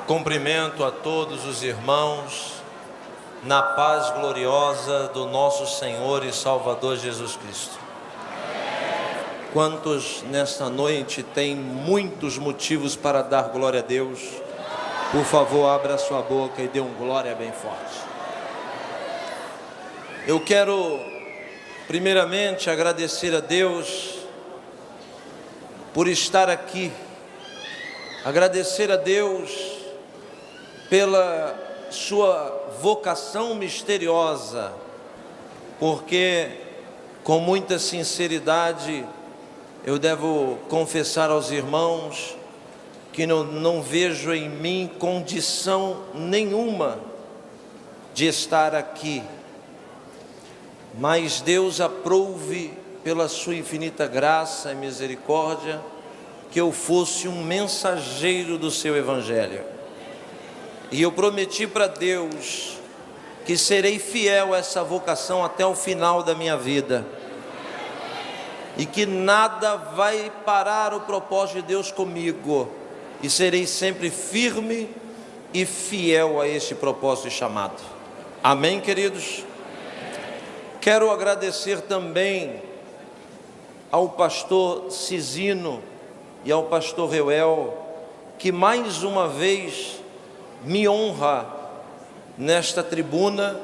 Cumprimento a todos os irmãos na paz gloriosa do nosso Senhor e Salvador Jesus Cristo. Quantos nesta noite têm muitos motivos para dar glória a Deus? Por favor, abra a sua boca e dê um glória bem forte. Eu quero primeiramente agradecer a Deus por estar aqui, agradecer a Deus pela sua vocação misteriosa, porque com muita sinceridade eu devo confessar aos irmãos que não vejo em mim condição nenhuma de estar aqui, mas Deus aprouve pela sua infinita graça e misericórdia que eu fosse um mensageiro do seu evangelho. E eu prometi para Deus que serei fiel a essa vocação até o final da minha vida. E que nada vai parar o propósito de Deus comigo. E serei sempre firme e fiel a este propósito e chamado. Amém, queridos? Quero agradecer também ao pastor Cisino e ao pastor Reuel, que mais uma vez me honra nesta tribuna,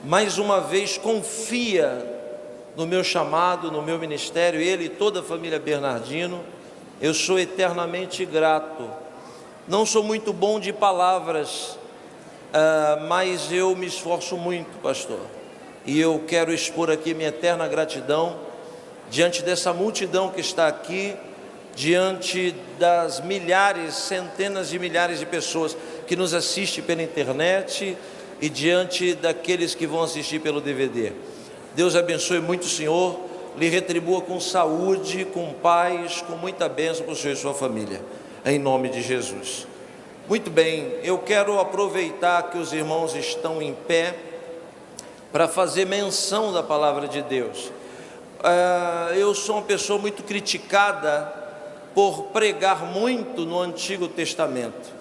mais uma vez confia no meu chamado, no meu ministério, ele e toda a família Bernardino. Eu sou eternamente grato. Não sou muito bom de palavras, mas eu me esforço muito, pastor, e eu quero expor aqui minha eterna gratidão diante dessa multidão que está aqui, diante das milhares, centenas de milhares de pessoas que nos assistem pela internet e diante daqueles que vão assistir pelo DVD. Deus abençoe muito o senhor, lhe retribua com saúde, com paz, com muita bênção para o senhor e sua família, em nome de Jesus. Muito bem, eu quero aproveitar que os irmãos estão em pé para fazer menção da palavra de Deus. Eu sou uma pessoa muito criticada por pregar muito no Antigo Testamento,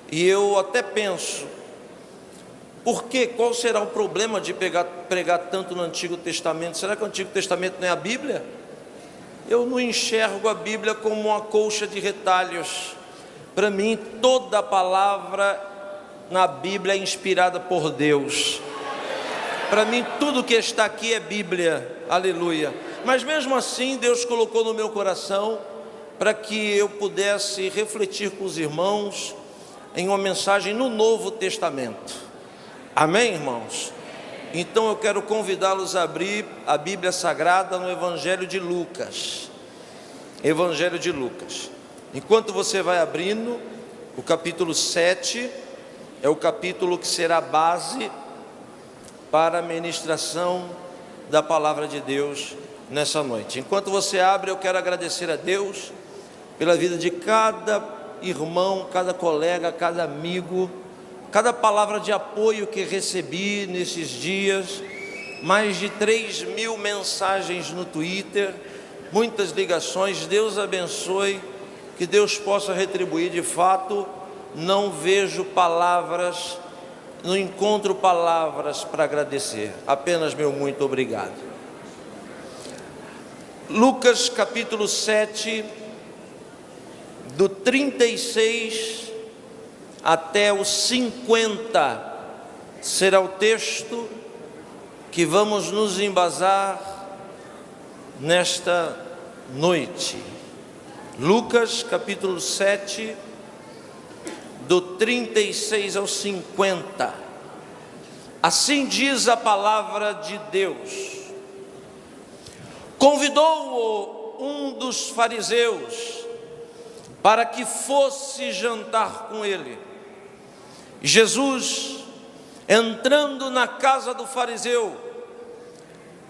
e eu até penso, por quê? Qual será o problema de pregar tanto no Antigo Testamento? Será que o Antigo Testamento não é a Bíblia? Eu não enxergo a Bíblia como uma colcha de retalhos. Para mim, toda a palavra na Bíblia é inspirada por Deus. Para mim, tudo que está aqui é Bíblia, aleluia. Mas mesmo assim, Deus colocou no meu coração para que eu pudesse refletir com os irmãos em uma mensagem no Novo Testamento. Amém, irmãos? Então eu quero convidá-los a abrir a Bíblia Sagrada no Evangelho de Lucas. Evangelho de Lucas. Enquanto você vai abrindo, o capítulo 7 é o capítulo que será base para a ministração da palavra de Deus nessa noite. Enquanto você abre, eu quero agradecer a Deus pela vida de cada irmão, cada colega, cada amigo, cada palavra de apoio que recebi nesses dias, mais de 3.000 mensagens no Twitter, muitas ligações. Deus abençoe, que Deus possa retribuir. De fato, não vejo palavras, não encontro palavras para agradecer, apenas meu muito obrigado. Lucas capítulo 7, do 36 até o 50, será o texto que vamos nos embasar nesta noite. Lucas capítulo 7, do 36 ao 50. Assim diz a palavra de Deus. Convidou-o um dos fariseus para que fosse jantar com ele. Jesus, entrando na casa do fariseu,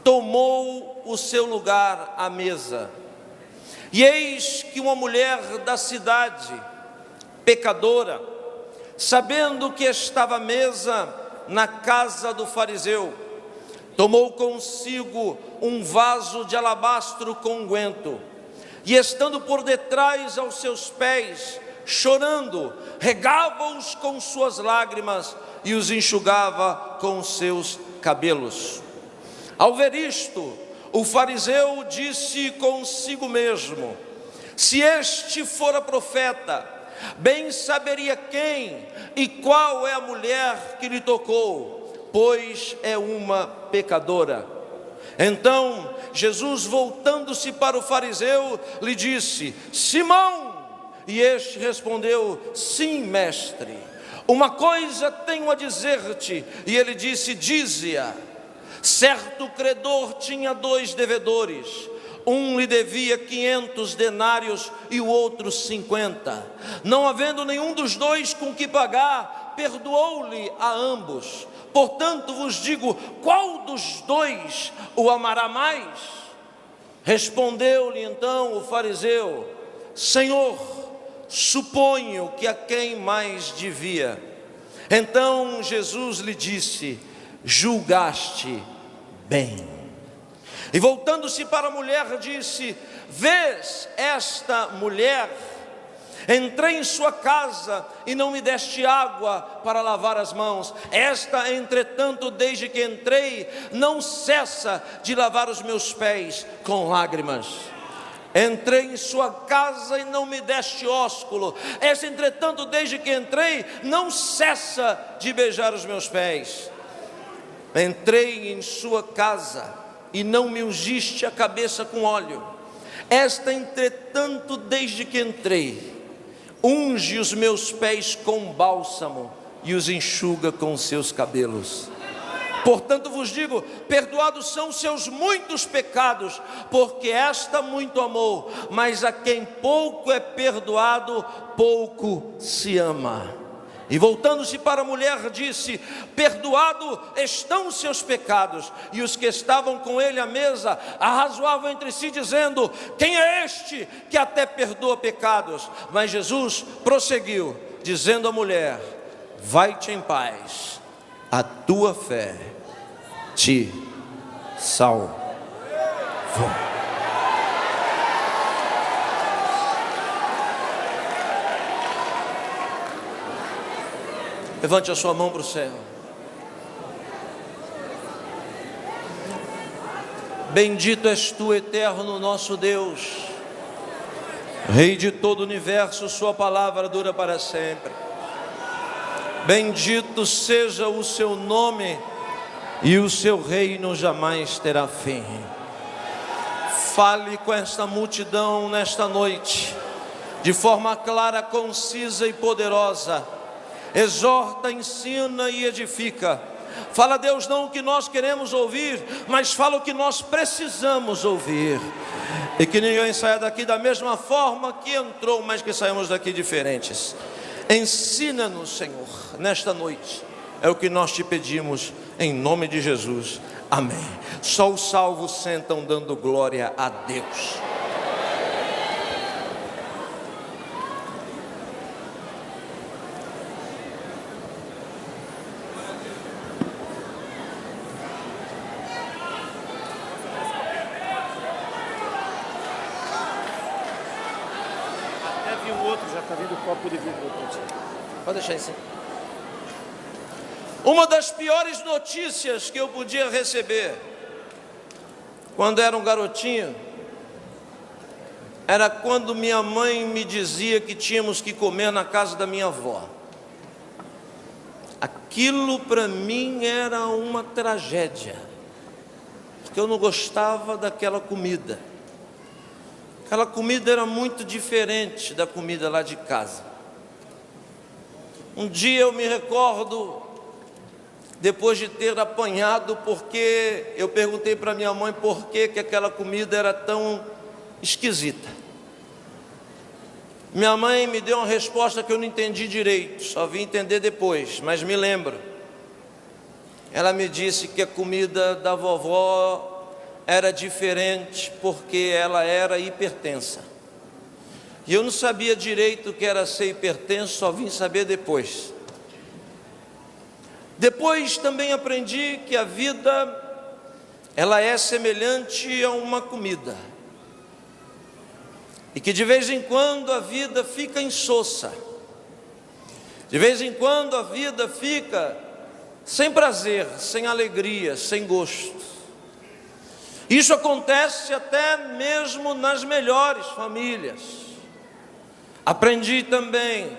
tomou o seu lugar à mesa. E eis que uma mulher da cidade, pecadora, sabendo que estava à mesa na casa do fariseu, tomou consigo um vaso de alabastro com unguento, e estando por detrás aos seus pés, chorando, regava-os com suas lágrimas e os enxugava com seus cabelos. Ao ver isto, o fariseu disse consigo mesmo: se este fora profeta, bem saberia quem e qual é a mulher que lhe tocou, pois é uma pecadora. Então Jesus, voltando-se para o fariseu, lhe disse: Simão! E este respondeu: sim, mestre, uma coisa tenho a dizer-te. E ele disse: dize-a. Certo credor tinha 2 devedores. Um lhe devia 500 denários e o outro 50. Não havendo nenhum dos 2 com que pagar, perdoou-lhe a ambos. Portanto vos digo, qual dos 2 o amará mais? Respondeu-lhe então o fariseu: Senhor, suponho que a quem mais devia. Então Jesus lhe disse: julgaste bem. E voltando-se para a mulher, disse: vês esta mulher? Entrei em sua casa e não me deste água para lavar as mãos. Esta, entretanto, desde que entrei, não cessa de lavar os meus pés com lágrimas. Entrei em sua casa e não me deste ósculo. Esta, entretanto, desde que entrei, não cessa de beijar os meus pés. Entrei em sua casa e não me ungiste a cabeça com óleo. Esta, entretanto, desde que entrei, unge os meus pés com bálsamo e os enxuga com seus cabelos. Portanto vos digo, perdoados são os seus muitos pecados, porque esta muito amou, mas a quem pouco é perdoado, pouco se ama. E voltando-se para a mulher, disse: perdoado estão os seus pecados. E os que estavam com ele à mesa arrazoavam entre si, dizendo: quem é este que até perdoa pecados? Mas Jesus prosseguiu, dizendo à mulher: vai-te em paz, a tua fé te salvou. Levante a sua mão para o céu. Bendito és tu, eterno nosso Deus, Rei de todo o universo, sua palavra dura para sempre. Bendito seja o seu nome, e o seu reino jamais terá fim. Fale com esta multidão nesta noite, de forma clara, concisa e poderosa. Exorta, ensina e edifica. Fala, Deus, não o que nós queremos ouvir, mas fala o que nós precisamos ouvir. E que ninguém saia daqui da mesma forma que entrou, mas que saímos daqui diferentes. Ensina-nos, Senhor, nesta noite. É o que nós te pedimos, em nome de Jesus. Amém. Só os salvos sentam dando glória a Deus. Pode deixar isso. Uma das piores notícias que eu podia receber quando era um garotinho era quando minha mãe me dizia que tínhamos que comer na casa da minha avó. Aquilo para mim era uma tragédia, porque eu não gostava daquela comida. Aquela comida era muito diferente da comida lá de casa. Um dia eu me recordo, depois de ter apanhado, porque eu perguntei para minha mãe por que aquela comida era tão esquisita. Minha mãe me deu uma resposta que eu não entendi direito, só vim entender depois, mas me lembro. Ela me disse que a comida da vovó era diferente porque ela era hipertensa. E eu não sabia direito o que era ser hipertenso, só vim saber depois. Depois também aprendi que a vida, ela é semelhante a uma comida. e que de vez em quando a vida fica insossa, de vez em quando a vida fica sem prazer, sem alegria, sem gosto. Isso acontece até mesmo nas melhores famílias. Aprendi também,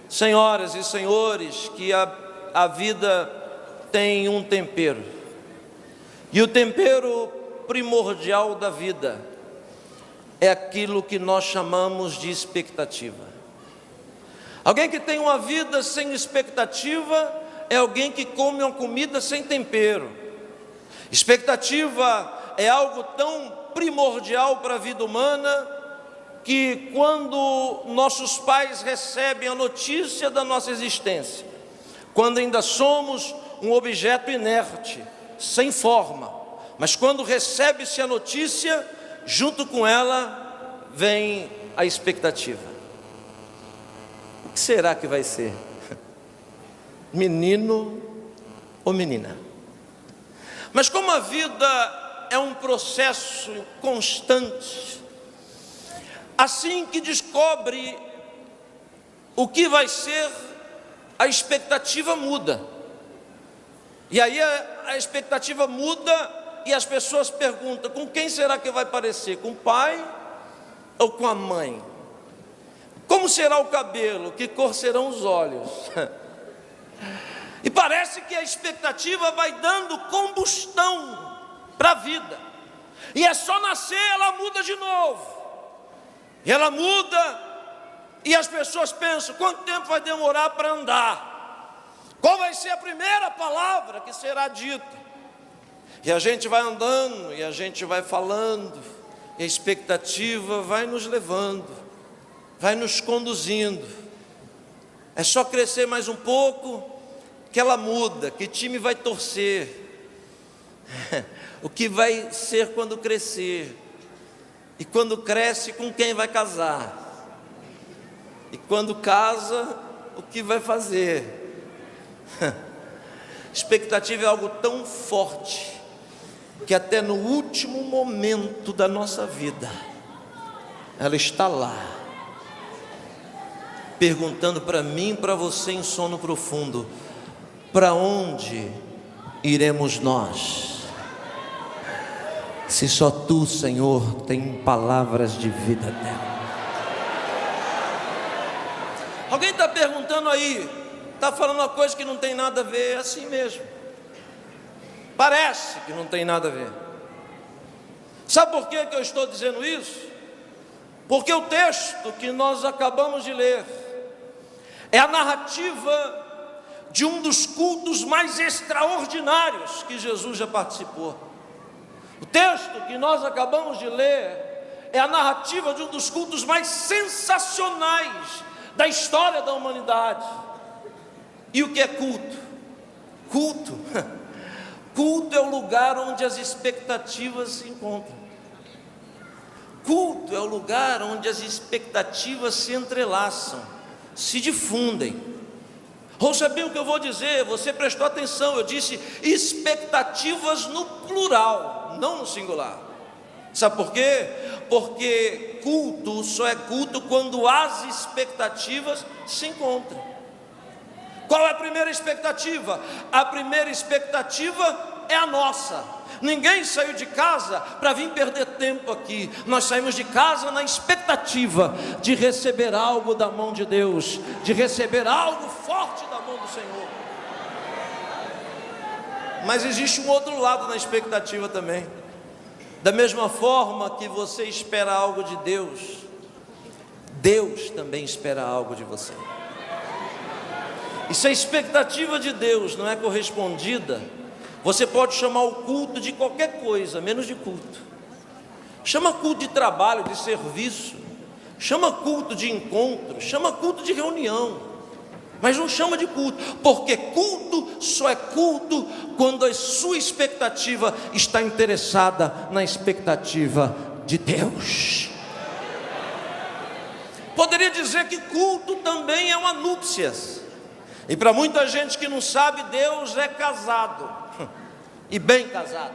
senhoras e senhores, que a vida tem um tempero, e o tempero primordial da vida é aquilo que nós chamamos de expectativa. Alguém que tem uma vida sem expectativa é alguém que come uma comida sem tempero. Expectativa é algo tão primordial para a vida humana que quando nossos pais recebem a notícia da nossa existência, quando ainda somos um objeto inerte, sem forma, mas quando recebe-se a notícia, junto com ela vem a expectativa. O que será que vai ser? Menino ou menina? Mas como a vida é um processo constante, assim que descobre o que vai ser, a expectativa muda. E aí a expectativa muda e as pessoas perguntam: com quem será que vai parecer? Com o pai ou com a mãe? Como será o cabelo? Que cor serão os olhos? E parece que a expectativa vai dando combustão para a vida, e é só nascer, ela muda de novo, e ela muda, e as pessoas pensam: quanto tempo vai demorar para andar? Qual vai ser a primeira palavra que será dita? E a gente vai andando, e a gente vai falando, e a expectativa vai nos levando, vai nos conduzindo. É só crescer mais um pouco que ela muda. Que time vai torcer? O que vai ser quando crescer? E quando cresce, com quem vai casar? E quando casa, o que vai fazer? Expectativa é algo tão forte que até no último momento da nossa vida ela está lá, perguntando para mim e para você em sono profundo: para onde iremos nós? Se só Tu, Senhor, tem palavras de vida eterna. Alguém está perguntando aí, está falando uma coisa que não tem nada a ver. É assim mesmo, parece que não tem nada a ver. Sabe por que eu estou dizendo isso? Porque o texto que nós acabamos de ler é a narrativa de um dos cultos mais extraordinários que Jesus já participou. O texto que nós acabamos de ler é a narrativa de um dos cultos mais sensacionais da história da humanidade. E o que é culto? Culto é o lugar onde as expectativas se encontram. Culto é o lugar onde as expectativas se entrelaçam, se difundem. Ouça bem o que eu vou dizer, você prestou atenção, eu disse expectativas no plural, não no singular. Sabe por quê? Porque culto só é culto quando as expectativas se encontram. Qual é a primeira expectativa? A primeira expectativa é a nossa. Ninguém saiu de casa para vir perder tempo aqui. Nós saímos de casa na expectativa de receber algo da mão de Deus, de receber algo forte da mão do Senhor. Mas existe um outro lado na expectativa também. Da mesma forma que você espera algo de Deus, Deus também espera algo de você. E se a expectativa de Deus não é correspondida, você pode chamar o culto de qualquer coisa, menos de culto. Chama culto de trabalho, de serviço, chama culto de encontro, chama culto de reunião, mas não chama de culto, porque culto só é culto quando a sua expectativa está interessada na expectativa de Deus. Poderia dizer que culto também é uma núpcias, e para muita gente que não sabe, Deus é casado, e bem casado.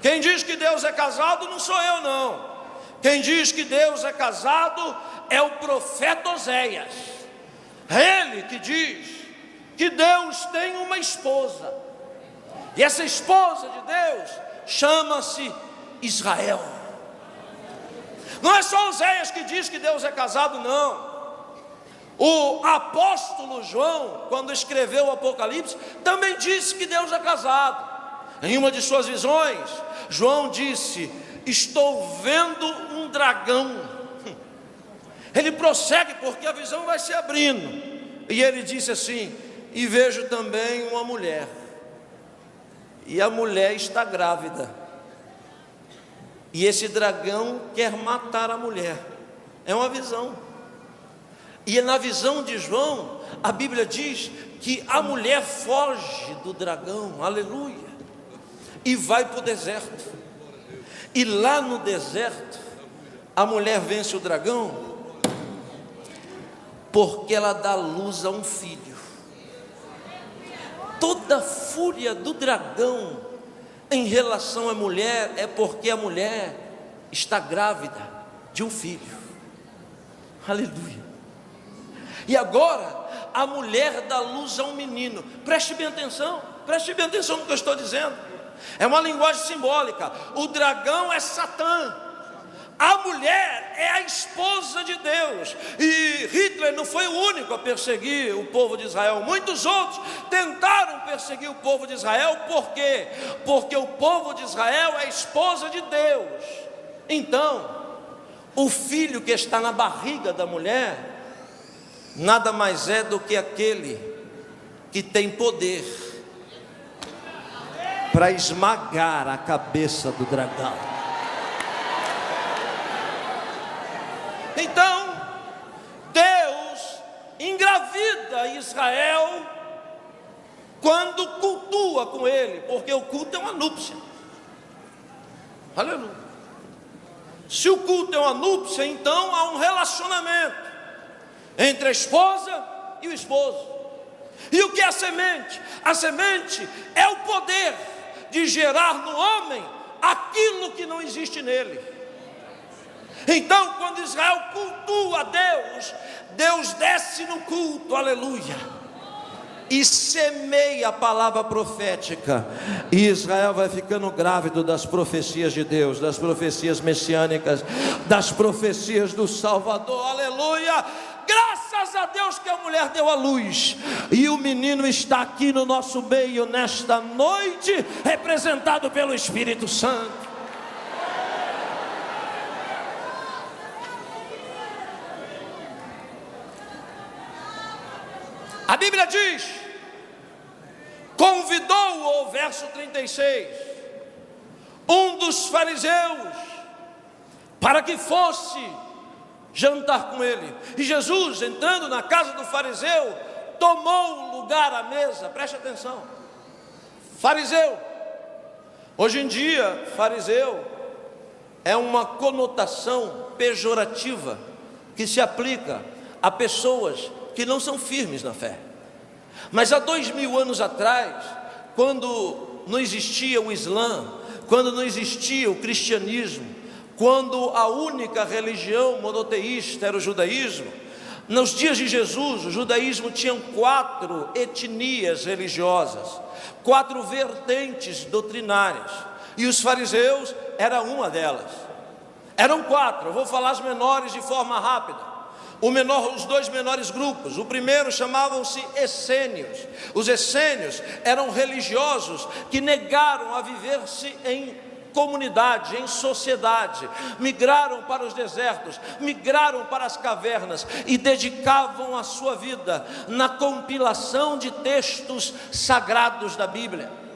Quem diz que Deus é casado não sou eu não. Quem diz que Deus é casado é o profeta Oséias. É ele que diz que Deus tem uma esposa, e essa esposa de Deus chama-se Israel. Não é só Oséias que diz que Deus é casado, não. O apóstolo João, quando escreveu o Apocalipse, também disse que Deus é casado. Em uma de suas visões, João disse: estou vendo um dragão. Ele prossegue porque a visão vai se abrindo, e ele disse assim: e vejo também uma mulher, e a mulher está grávida, e esse dragão quer matar a mulher. É uma visão. E na visão de João, a Bíblia diz que a mulher foge do dragão, aleluia, e vai para o deserto. E lá no deserto, a mulher vence o dragão, porque ela dá luz a um filho. Toda a fúria do dragão em relação à mulher é porque a mulher está grávida de um filho, aleluia. E agora a mulher dá luz a um menino. Preste bem atenção no que eu estou dizendo. É uma linguagem simbólica. O dragão é Satã, a mulher é a esposa de Deus. E Hitler não foi o único a perseguir o povo de Israel. Muitos outros tentaram perseguir o povo de Israel. Por quê? Porque o povo de Israel é a esposa de Deus. Então, o filho que está na barriga da mulher nada mais é do que aquele que tem poder para esmagar a cabeça do dragão. Então, Deus engravida Israel quando cultua com ele, porque o culto é uma núpcia. Aleluia. Se o culto é uma núpcia, então há um relacionamento entre a esposa e o esposo. E o que é a semente? A semente é o poder de gerar no homem aquilo que não existe nele. Então, quando Israel cultua a Deus, Deus desce no culto, aleluia, e semeia a palavra profética, e Israel vai ficando grávido das profecias de Deus, das profecias messiânicas, das profecias do Salvador, aleluia. Graças a Deus que a mulher deu à luz, e o menino está aqui no nosso meio nesta noite, representado pelo Espírito Santo. A Bíblia diz, convidou-o, verso 36, um dos fariseus, para que fosse jantar com ele. E Jesus, entrando na casa do fariseu, tomou lugar à mesa. Preste atenção, fariseu. Hoje em dia, fariseu é uma conotação pejorativa que se aplica a pessoas que não são firmes na fé. Mas há 2000 anos atrás, quando não existia o Islã, quando não existia o cristianismo, quando a única religião monoteísta era o judaísmo, nos dias de Jesus, o judaísmo tinha 4 etnias religiosas, 4 vertentes doutrinárias, e os fariseus eram uma delas. Eram 4, eu vou falar as menores de forma rápida. Os 2 menores grupos, o primeiro chamavam-se essênios. Os essênios eram religiosos que negaram a viver-se em comunidade, em sociedade, migraram para os desertos, migraram para as cavernas e dedicavam a sua vida na compilação de textos sagrados da Bíblia.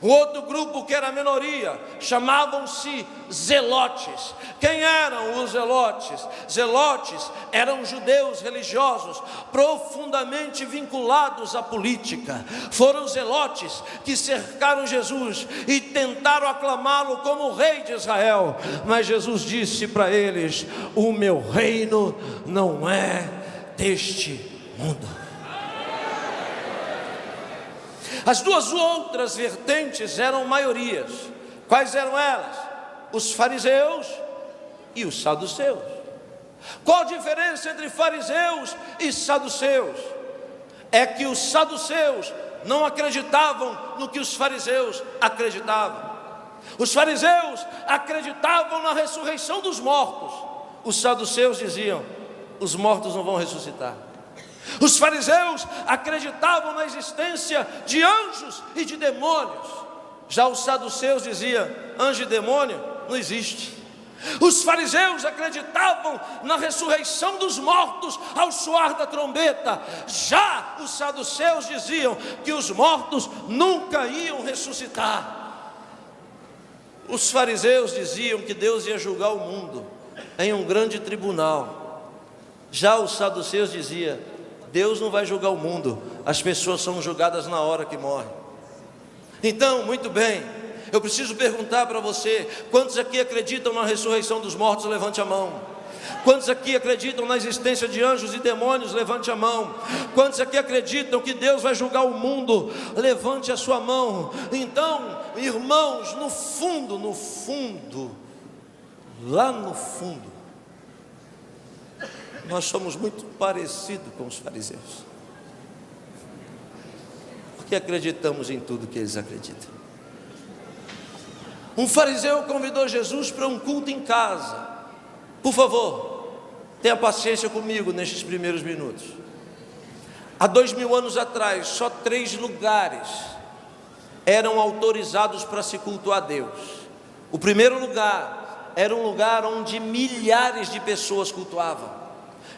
O outro grupo, que era a minoria, chamavam-se zelotes. Quem eram os zelotes? Zelotes eram judeus religiosos profundamente vinculados à política. Foram os zelotes que cercaram Jesus e tentaram aclamá-lo como rei de Israel. Mas Jesus disse para eles: o meu reino não é deste mundo. As 2 outras vertentes eram maiorias. Quais eram elas? Os fariseus e os saduceus. Qual a diferença entre fariseus e saduceus? É que os saduceus não acreditavam no que os fariseus acreditavam. Os fariseus acreditavam na ressurreição dos mortos. Os saduceus diziam: os mortos não vão ressuscitar. Os fariseus acreditavam na existência de anjos e de demônios. Já os saduceus diziam: anjo e demônio não existe. Os fariseus acreditavam na ressurreição dos mortos ao soar da trombeta. Já os saduceus diziam que os mortos nunca iam ressuscitar. Os fariseus diziam que Deus ia julgar o mundo em um grande tribunal. Já os saduceus diziam: Deus não vai julgar o mundo, as pessoas são julgadas na hora que morrem. Então, muito bem, eu preciso perguntar para você: quantos aqui acreditam na ressurreição dos mortos? Levante a mão. Quantos aqui acreditam na existência de anjos e demônios? Levante a mão. Quantos aqui acreditam que Deus vai julgar o mundo? Levante a sua mão. Então, irmãos, no fundo, lá no fundo, nós somos muito parecidos com os fariseus, porque acreditamos em tudo que eles acreditam. Um fariseu convidou Jesus para um culto em casa. Por favor, tenha paciência comigo nestes primeiros minutos. Há 2000 anos atrás, só 3 lugares eram autorizados para se cultuar a Deus. O primeiro lugar era um lugar onde milhares de pessoas cultuavam.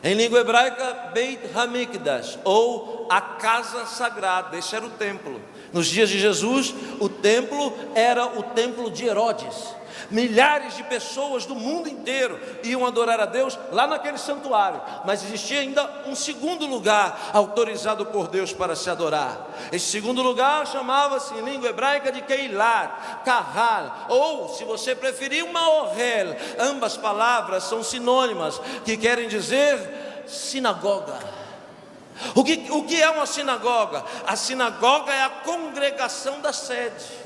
Em língua hebraica, Beit HaMikdash, ou a casa sagrada. Esse era o templo. Nos dias de Jesus, o templo era o templo de Herodes. Milhares de pessoas do mundo inteiro iam adorar a Deus lá naquele santuário. Mas existia ainda um segundo lugar autorizado por Deus para se adorar. Esse segundo lugar chamava-se em língua hebraica de Keilat, Kahal, ou, se você preferir, uma Ohel. Ambas palavras são sinônimas, que querem dizer sinagoga. O que é uma sinagoga? A sinagoga é a congregação da sede.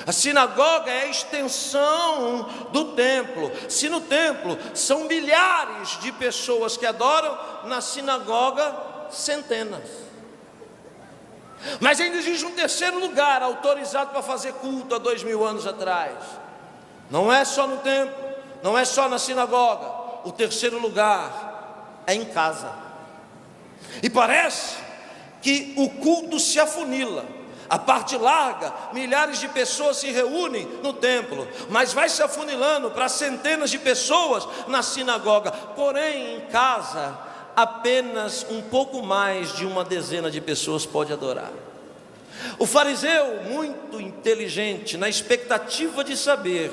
A sinagoga é a extensão do templo. Se no templo são milhares de pessoas que adoram, na sinagoga centenas. Mas ainda existe um terceiro lugar autorizado para fazer culto há 2000 anos atrás. Não é só no templo, não é só na sinagoga. O terceiro lugar é em casa. E parece que o culto se afunila. A parte larga, milhares de pessoas se reúnem no templo, mas vai se afunilando para centenas de pessoas na sinagoga. Porém, em casa, apenas um pouco mais de uma dezena de pessoas pode adorar. O fariseu, muito inteligente, na expectativa de saber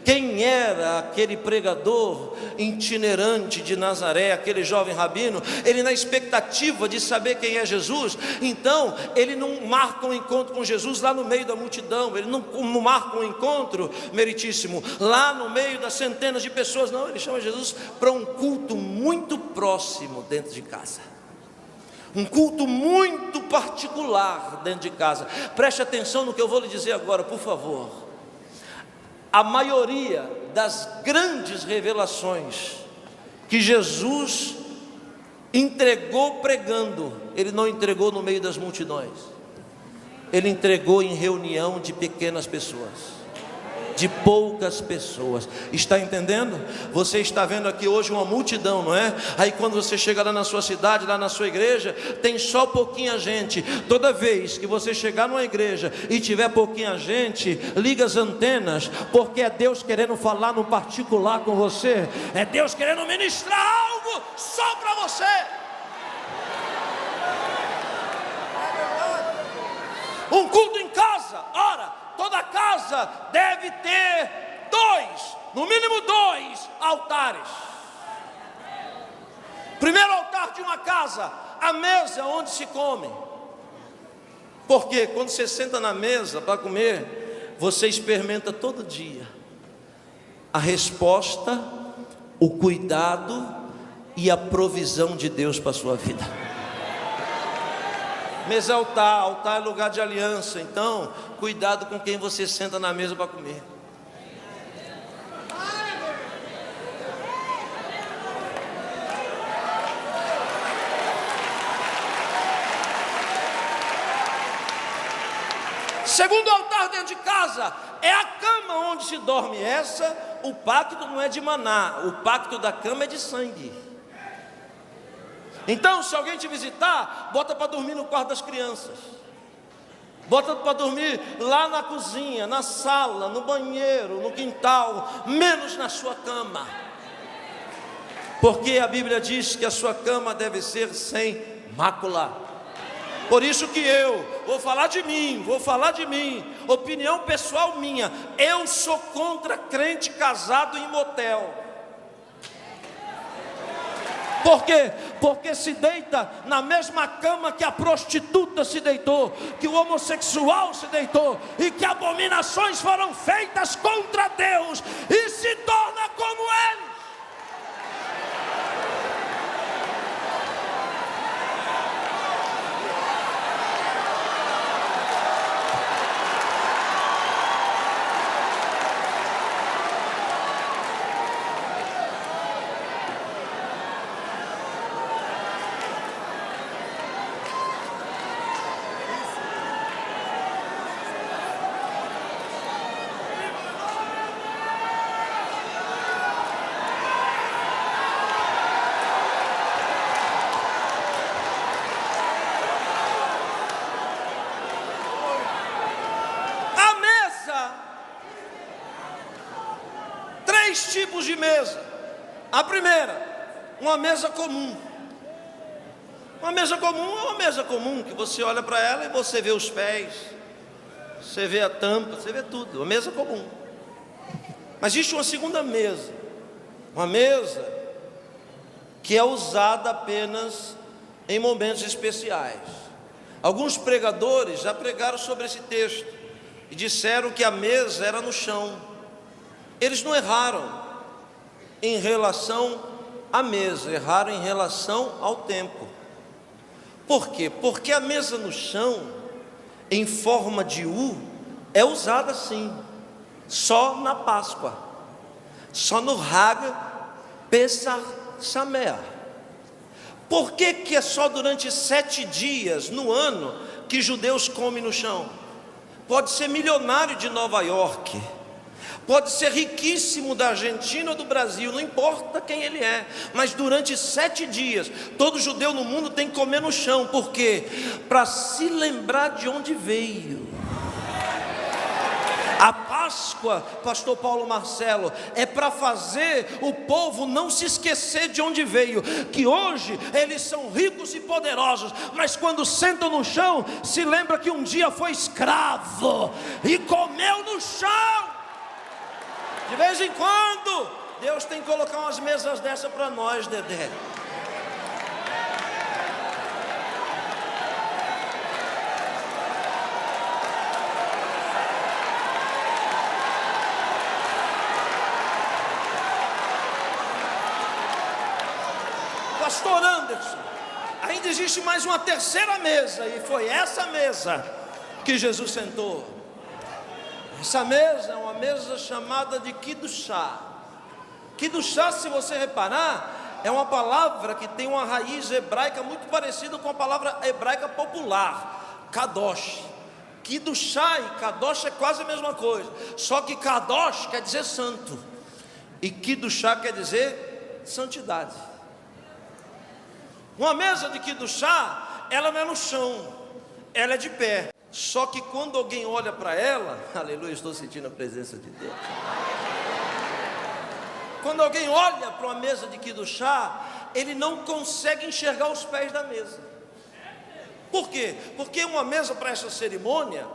quem era aquele pregador itinerante de Nazaré, aquele jovem rabino, ele na expectativa de saber quem é Jesus, então ele não marca um encontro com Jesus lá no meio da multidão, ele não marca um encontro meritíssimo lá no meio das centenas de pessoas, não, ele chama Jesus para um culto muito próximo dentro de casa. Um culto muito particular dentro de casa. Preste atenção no que eu vou lhe dizer agora, por favor. A maioria das grandes revelações que Jesus entregou pregando, Ele não entregou no meio das multidões. Ele entregou em reunião de pequenas pessoas, de poucas pessoas. Está entendendo? Você está vendo aqui hoje uma multidão, não é? Aí quando você chega lá na sua cidade, lá na sua igreja, tem só pouquinha gente. Toda vez que você chegar numa igreja e tiver pouquinha gente, liga as antenas, porque é Deus querendo falar no particular com você. É Deus querendo ministrar algo só para você. Um culto em casa, ora, toda casa deve ter 2, no mínimo 2 altares. Primeiro altar de uma casa, a mesa onde se come. Porque quando você senta na mesa para comer, você experimenta todo dia a resposta, o cuidado e a provisão de Deus para a sua vida. Mesa é altar, altar é lugar de aliança. Então, cuidado com quem você senta na mesa para comer. segundo altar dentro de casa é a cama onde se dorme. O pacto não é de maná, o pacto da cama é de sangue. Então, se alguém te visitar, bota para dormir no quarto das crianças, bota para dormir lá na cozinha, na sala, no banheiro, no quintal, menos na sua cama, porque a Bíblia diz que a sua cama deve ser sem mácula. Por isso que eu vou falar de mim, opinião pessoal minha, eu sou contra crente casado em motel. Por quê? Porque se deita na mesma cama que a prostituta se deitou, que o homossexual se deitou, e que abominações foram feitas contra Deus, e se torna como ele. Três tipos de mesa. A primeira, uma mesa comum. Uma mesa comum é uma mesa comum que você olha para ela e você vê os pés, você vê a tampa, você vê tudo. Uma mesa comum. Mas existe uma segunda mesa, uma mesa que é usada apenas em momentos especiais. Alguns pregadores já pregaram sobre esse texto e disseram que a mesa era no chão. Eles não erraram em relação à mesa, erraram em relação ao tempo. Por quê? Porque a mesa no chão, em forma de U, é usada assim, só na Páscoa, só no Hag Pesach Sameach. Por que que é só durante 7 dias no ano que judeus comem no chão? Pode ser milionário de Nova York, pode ser riquíssimo da Argentina ou do Brasil, não importa quem ele é, mas durante 7 dias, todo judeu no mundo tem que comer no chão. Por quê? Para se lembrar de onde veio. A Páscoa, pastor Paulo Marcelo, é para fazer o povo não se esquecer de onde veio, que hoje eles são ricos e poderosos, mas quando sentam no chão, se lembra que um dia foi escravo e comeu no chão. De vez em quando, Deus tem que colocar umas mesas dessa para nós, Dedé. Pastor Anderson, ainda existe mais uma terceira mesa, e foi essa mesa que Jesus sentou. Essa mesa é uma mesa chamada de Kiddushá. Kiddushá, se você reparar, é uma palavra que tem uma raiz hebraica muito parecida com a palavra hebraica popular, Kadosh. Kiddushá e Kadosh é quase a mesma coisa, só que Kadosh quer dizer santo e Kiddushá quer dizer santidade. Uma mesa de Kiddushá, ela não é no chão, ela é de pé. Só que quando alguém olha para ela, aleluia, estou sentindo a presença de Deus. Quando alguém olha para uma mesa de Kiddushá, ele não consegue enxergar os pés da mesa. Por quê? Porque uma mesa para essa cerimônia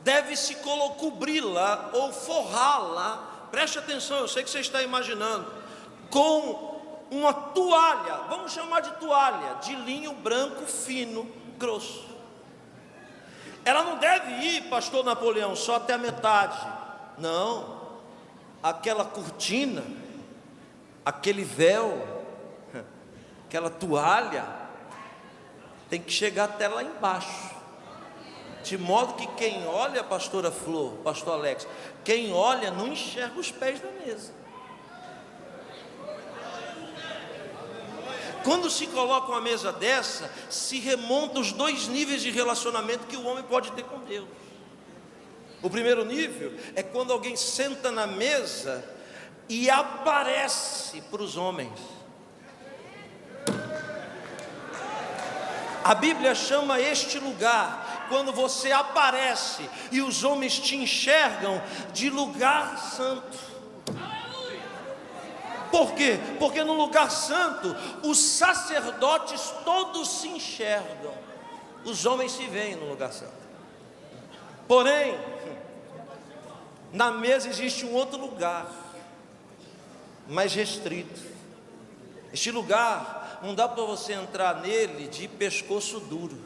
deve-se cobri-la ou forrá-la. Preste atenção, eu sei que você está imaginando, com uma toalha, vamos chamar de toalha, de linho branco fino, grosso. Ela não deve ir, pastor Napoleão, só até a metade. Não, aquela cortina, aquele véu, aquela toalha, tem que chegar até lá embaixo. De modo que quem olha, pastora Flor, pastor Alex, quem olha não enxerga os pés da mesa. Quando se coloca uma mesa dessa, se remonta os 2 níveis de relacionamento que o homem pode ter com Deus. O primeiro nível é quando alguém senta na mesa e aparece para os homens. A Bíblia chama este lugar, quando você aparece e os homens te enxergam, de lugar santo. Por quê? Porque no lugar santo, os sacerdotes todos se enxergam, os homens se veem no lugar santo. Porém, na mesa existe um outro lugar, mais restrito. Este lugar, não dá para você entrar nele de pescoço duro,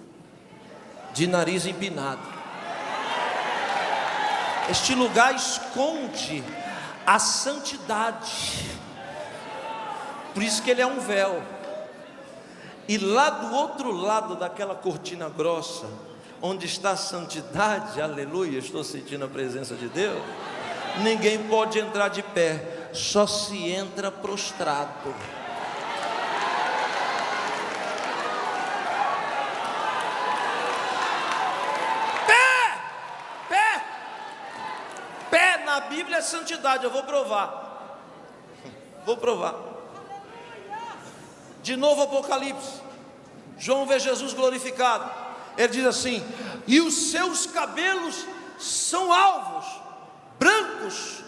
de nariz empinado. Este lugar esconde a santidade, por isso que ele é um véu. E lá do outro lado daquela cortina grossa, onde está a santidade, aleluia, estou sentindo a presença de Deus, ninguém pode entrar de pé, só se entra prostrado. Pé na Bíblia é santidade, eu vou provar. De novo Apocalipse, João vê Jesus glorificado. Ele diz assim: e os seus cabelos são alvos, brancos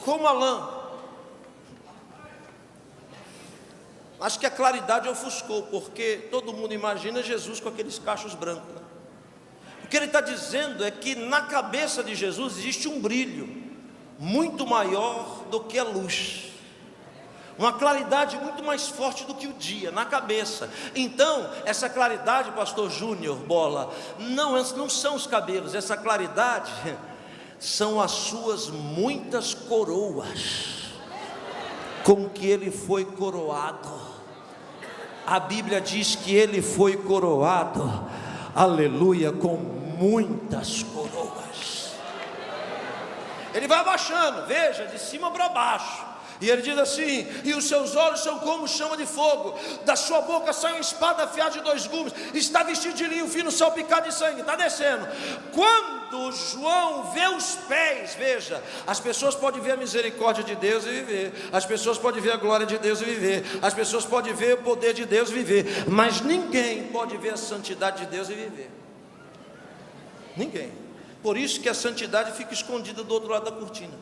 como a lã. Acho que a claridade ofuscou, porque todo mundo imagina Jesus com aqueles cachos brancos, né? O que ele está dizendo é que na cabeça de Jesus existe um brilho muito maior do que a luz, uma claridade muito mais forte do que o dia, na cabeça. Então, essa claridade, pastor Júnior Bola, não são os cabelos, essa claridade são as suas muitas coroas, com que ele foi coroado. A Bíblia diz que ele foi coroado, aleluia, com muitas coroas. Ele vai abaixando, veja, de cima para baixo. E ele diz assim: e os seus olhos são como chama de fogo, da sua boca sai uma espada afiada de 2 gumes, está vestido de linho fino salpicado de sangue, está descendo. Quando João vê os pés, veja, as pessoas podem ver a misericórdia de Deus e viver, as pessoas podem ver a glória de Deus e viver, as pessoas podem ver o poder de Deus e viver, mas ninguém pode ver a santidade de Deus e viver. Ninguém. Por isso que a santidade fica escondida do outro lado da cortina.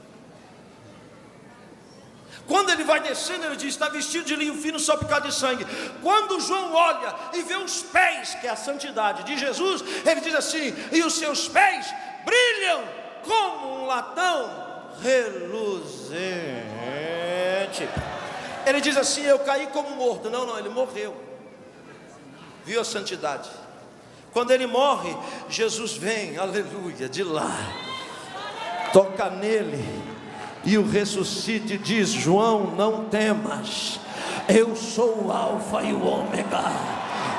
Quando ele vai descendo, ele diz: está vestido de linho fino salpicado de sangue. Quando João olha e vê os pés, que é a santidade de Jesus, ele diz assim: e os seus pés brilham como um latão reluzente. Ele diz assim: eu caí como morto. Não, ele morreu. Viu a santidade? Quando ele morre, Jesus vem, aleluia, de lá, toca nele e o ressuscita e diz: João, não temas, eu sou o alfa e o ômega,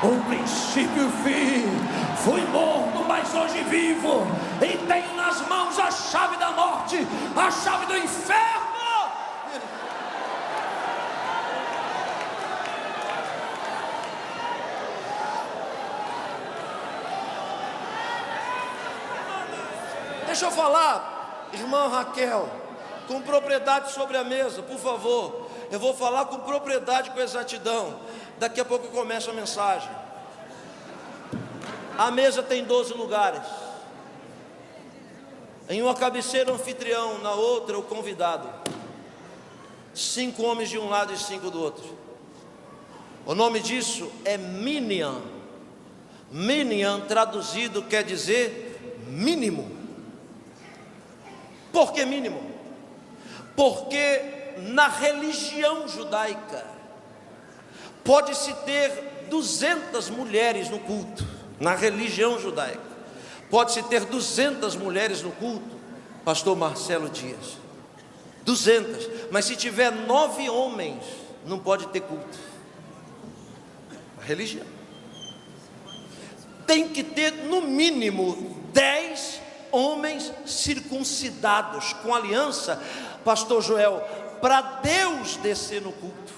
o princípio e o fim. Fui morto, mas hoje vivo, e tenho nas mãos a chave da morte, a chave do inferno. Deixa eu falar, irmã Raquel, com propriedade sobre a mesa, por favor. Eu vou falar com propriedade, com exatidão. Daqui a pouco eu começo a mensagem. A mesa tem 12 lugares. Em uma cabeceira o anfitrião, na outra o convidado. 5 homens de um lado e 5 do outro. O nome disso é Minyan. Minyan traduzido quer dizer mínimo. Por que mínimo? Porque na religião judaica pode-se ter 200 mulheres no culto. Na religião judaica pode-se ter 200 mulheres no culto, pastor Marcelo Dias, 200, mas se tiver 9 homens, não pode ter culto. A religião tem que ter no mínimo 10 homens circuncidados, com aliança, pastor Joel, para Deus descer no culto.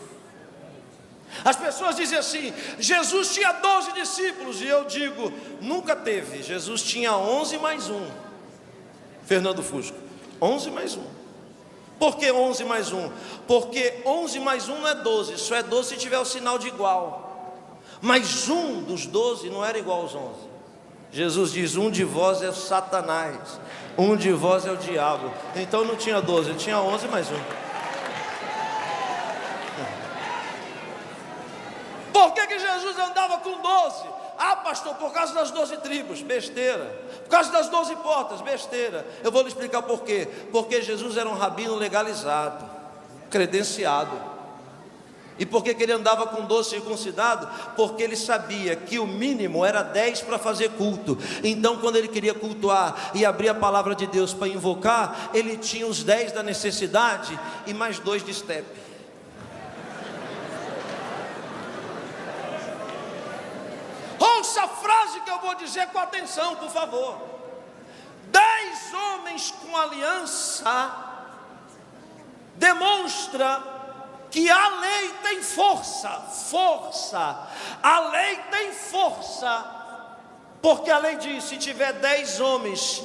As pessoas dizem assim: Jesus tinha 12 discípulos, e eu digo, nunca teve. Jesus tinha 11 mais 1. Fernando Fusco, 11 mais 1. Por que 11 mais 1? Porque 11 mais 1 não é 12, só é 12 se tiver o sinal de igual. Mas um dos 12 não era igual aos 11. Jesus diz, um de vós é o Satanás, um de vós é o diabo. Então não tinha 12, tinha 11 mais 1. Por que Jesus andava com 12? Ah, pastor, por causa das 12 tribos, besteira. Por causa das 12 portas, besteira. Eu vou lhe explicar por quê. Porque Jesus era um rabino legalizado, credenciado. E por que ele andava com 12 circuncidados? Porque ele sabia que o mínimo era 10 para fazer culto. Então quando ele queria cultuar e abrir a palavra de Deus para invocar, ele tinha os 10 da necessidade e mais 2 de estepe. Ouça a frase que eu vou dizer com atenção, por favor. 10 homens com aliança demonstra que a lei tem força. A lei tem força, porque a lei diz, se tiver 10 homens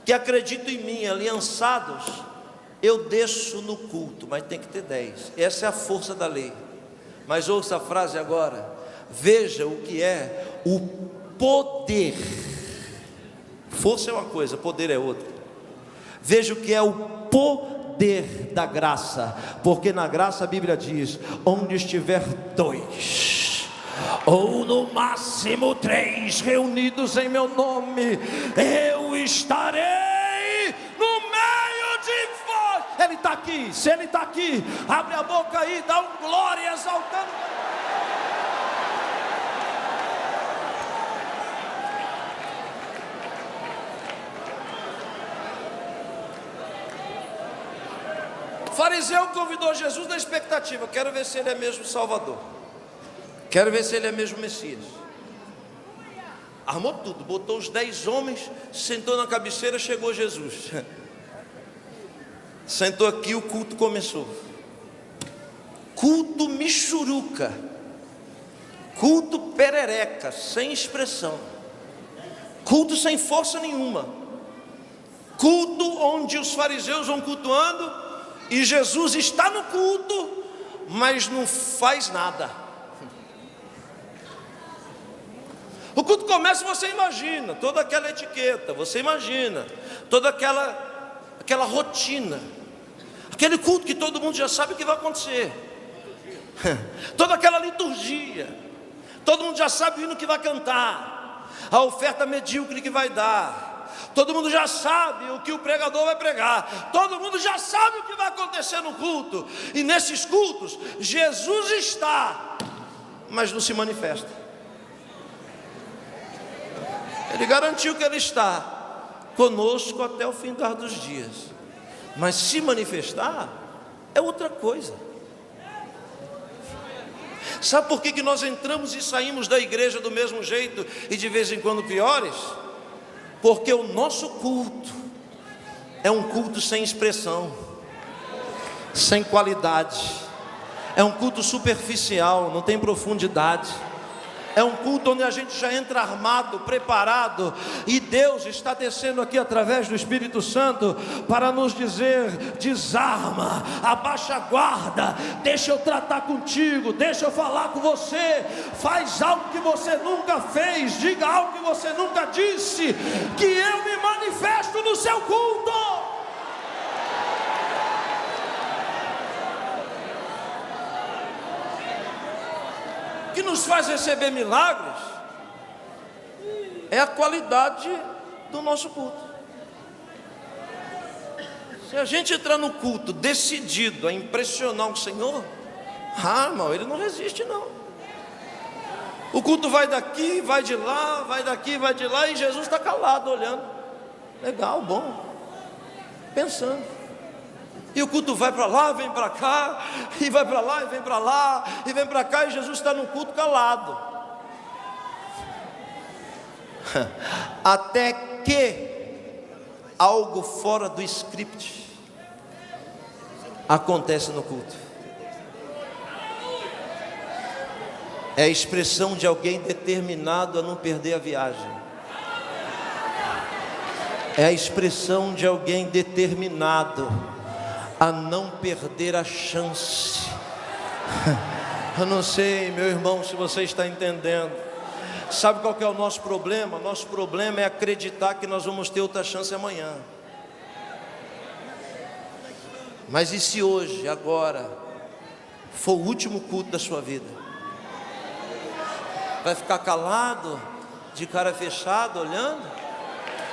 que acreditam em mim, aliançados, eu desço no culto, mas tem que ter 10. Essa é a força da lei. Mas ouça a frase agora. Veja o que é o poder. Força é uma coisa, poder é outra. Veja o que é o poder da graça, porque na graça a Bíblia diz, onde estiver 2 ou no máximo 3 reunidos em meu nome, eu estarei no meio de vós. Ele está aqui, se ele está aqui, abre a boca aí, dá um glória exaltando. O fariseu convidou Jesus na expectativa, quero ver se ele é mesmo Salvador, quero ver se ele é mesmo Messias. Armou tudo, botou os 10 homens, sentou na cabeceira, chegou Jesus. Sentou aqui, o culto começou. Culto michuruca, culto perereca, sem expressão, culto sem força nenhuma, culto onde os fariseus vão cultuando, e Jesus está no culto, mas não faz nada. O culto começa, você imagina toda aquela etiqueta, você imagina toda aquela rotina, aquele culto que todo mundo já sabe o que vai acontecer, toda aquela liturgia, todo mundo já sabe o hino que vai cantar, a oferta medíocre que vai dar. Todo mundo já sabe o que o pregador vai pregar. Todo mundo já sabe o que vai acontecer no culto. E nesses cultos, Jesus está, mas não se manifesta. Ele garantiu que Ele está conosco até o fim dos dias. Mas se manifestar é outra coisa. Sabe por que nós entramos e saímos da igreja do mesmo jeito e de vez em quando piores? Porque o nosso culto é um culto sem expressão, sem qualidade, é um culto superficial, não tem profundidade. É um culto onde a gente já entra armado, preparado, e Deus está descendo aqui através do Espírito Santo para nos dizer: desarma, abaixa a guarda, deixa eu tratar contigo, deixa eu falar com você, faz algo que você nunca fez, diga algo que você nunca disse, que eu me manifesto no seu culto. Que nos faz receber milagres é a qualidade do nosso culto. Se a gente entrar no culto decidido a impressionar o Senhor, irmão, Ele não resiste não. O culto vai daqui, vai de lá, vai daqui, vai de lá, e Jesus está calado olhando. Legal, bom, pensando. E o culto vai para lá, vem para cá, e vai para lá, e vem para lá, e vem para cá, e Jesus está no culto calado. Até que algo fora do script acontece no culto. É a expressão de alguém determinado a não perder a viagem. é a expressão de alguém determinado a não perder a chance. Eu não sei, meu irmão, se você está entendendo. Sabe qual que é o nosso problema? Nosso problema é acreditar que nós vamos ter outra chance amanhã. Mas e se hoje, agora, for o último culto da sua vida? Vai ficar calado, de cara fechada, olhando?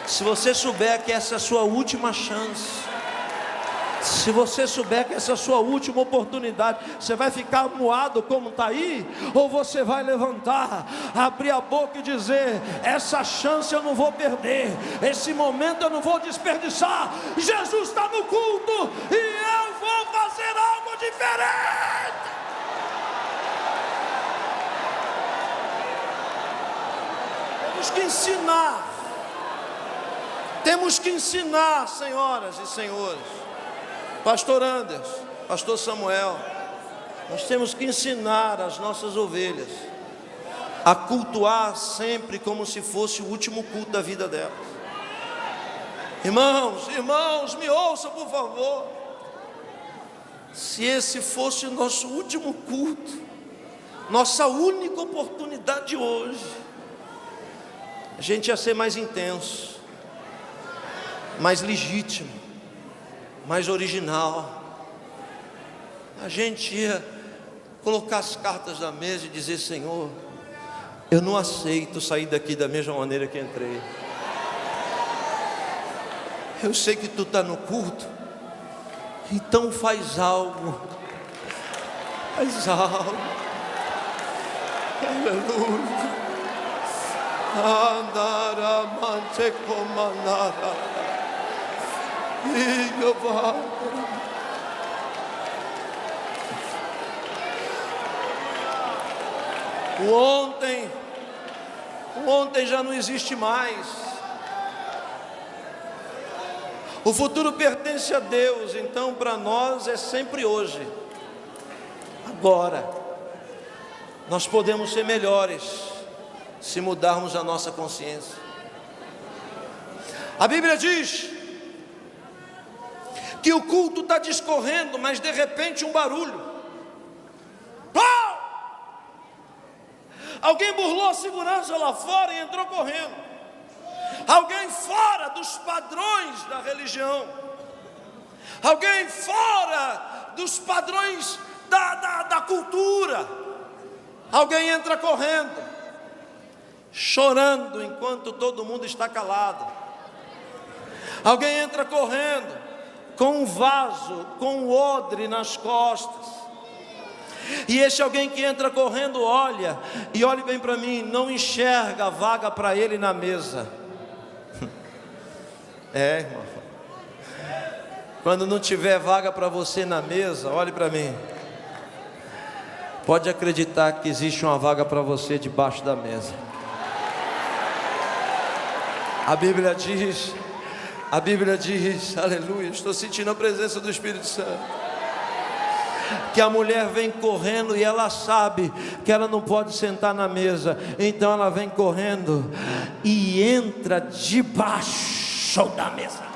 Se você souber que essa é a sua última chance, se você souber que essa é a sua última oportunidade, você vai ficar moado como está aí? Ou você vai levantar, abrir a boca e dizer: essa chance eu não vou perder, esse momento eu não vou desperdiçar, Jesus está no culto e eu vou fazer algo diferente. Temos que ensinar, senhoras e senhores, pastor Anderson, pastor Samuel, nós temos que ensinar as nossas ovelhas a cultuar sempre como se fosse o último culto da vida delas. Irmãos, me ouçam por favor. Se esse fosse o nosso último culto, nossa única oportunidade hoje, a gente ia ser mais intenso, mais legítimo, mais original. A gente ia colocar as cartas na mesa e dizer: Senhor, eu não aceito sair daqui da mesma maneira que entrei. Eu sei que tu está no culto, então faz algo. Aleluia. Andaramante comanara. O ontem já não existe mais. O futuro pertence a Deus, então para nós é sempre hoje. Agora, nós podemos ser melhores se mudarmos a nossa consciência. A Bíblia diz que o culto está discorrendo, mas de repente um barulho. Pau! Alguém burlou a segurança lá fora e entrou correndo. Alguém fora dos padrões da religião. Alguém fora dos padrões da cultura. Alguém entra correndo, chorando enquanto todo mundo está calado. Alguém entra correndo com um vaso, com um odre nas costas. E esse alguém que entra correndo olha, e olhe bem para mim, não enxerga a vaga para ele na mesa. Irmão, quando não tiver vaga para você na mesa, olhe para mim, pode acreditar que existe uma vaga para você debaixo da mesa. A Bíblia diz, aleluia, estou sentindo a presença do Espírito Santo, que a mulher vem correndo e ela sabe que ela não pode sentar na mesa, então ela vem correndo e entra debaixo da mesa.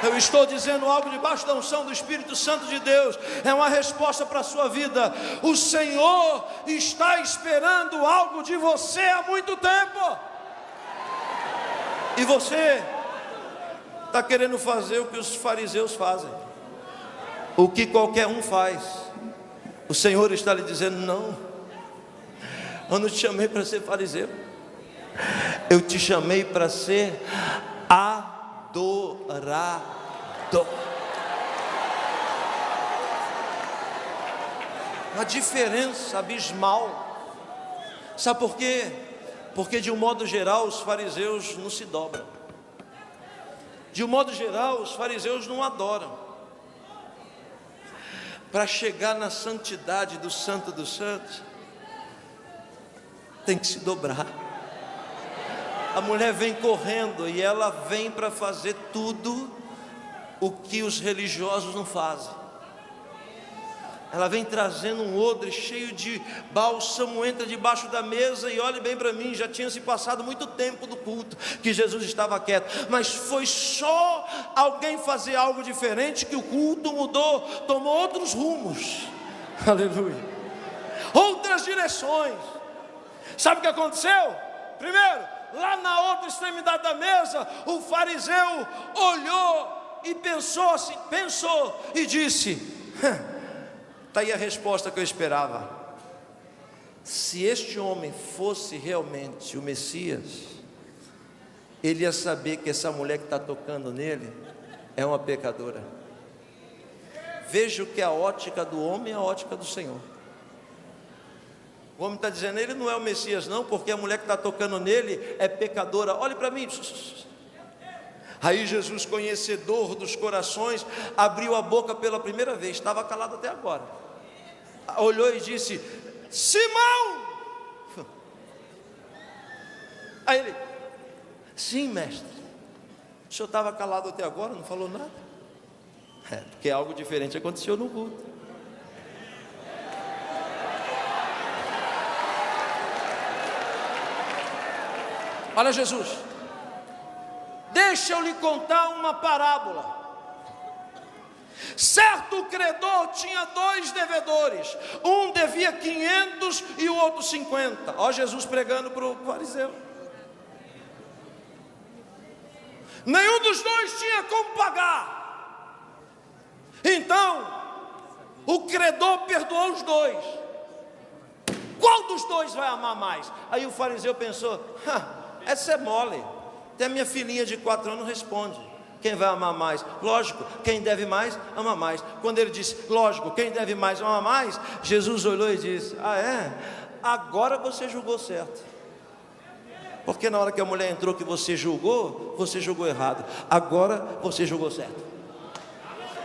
Eu estou dizendo algo debaixo da unção do Espírito Santo de Deus. É uma resposta para a sua vida. O Senhor está esperando algo de você há muito tempo. E você está querendo fazer o que os fariseus fazem, o que qualquer um faz. O Senhor está lhe dizendo: não, eu não te chamei para ser fariseu, eu te chamei para ser adorador. Uma diferença abismal. Sabe por quê? Porque de um modo geral os fariseus não se dobram. De um modo geral os fariseus não adoram. Para chegar na santidade do Santo dos Santos, tem que se dobrar. A mulher vem correndo e ela vem para fazer tudo o que os religiosos não fazem. Ela vem trazendo um odre cheio de bálsamo, entra debaixo da mesa e olhe bem para mim, já tinha se passado muito tempo do culto, que Jesus estava quieto, mas foi só alguém fazer algo diferente que o culto mudou, tomou outros rumos, aleluia, outras direções. Sabe o que aconteceu? Primeiro, lá na outra extremidade da mesa, o fariseu olhou e pensou e disse: está aí a resposta que eu esperava. Se este homem fosse realmente o Messias, ele ia saber que essa mulher que está tocando nele é uma pecadora. Veja que a ótica do homem é a ótica do Senhor. O homem está dizendo, ele não é o Messias não, porque a mulher que está tocando nele é pecadora. Olhe para mim. Aí Jesus, conhecedor dos corações, abriu a boca pela primeira vez, estava calado até agora, olhou e disse: Simão! Aí ele: sim, mestre. O senhor estava calado até agora, não falou nada? Porque algo diferente aconteceu no culto. Olha Jesus, deixa eu lhe contar uma parábola. Certo credor tinha 2 devedores, um devia 500 e o outro 50. Ó Jesus pregando para o fariseu. Nenhum dos dois tinha como pagar. Então o credor perdoou os 2. Qual dos 2 vai amar mais? Aí o fariseu pensou: essa é mole, até minha filhinha de 4 anos responde. Quem vai amar mais? Lógico, quem deve mais, ama mais. Quando ele disse, lógico, quem deve mais, ama mais, Jesus olhou e disse: ah é? Agora você julgou certo. Porque na hora que a mulher entrou que você julgou errado. Agora você julgou certo.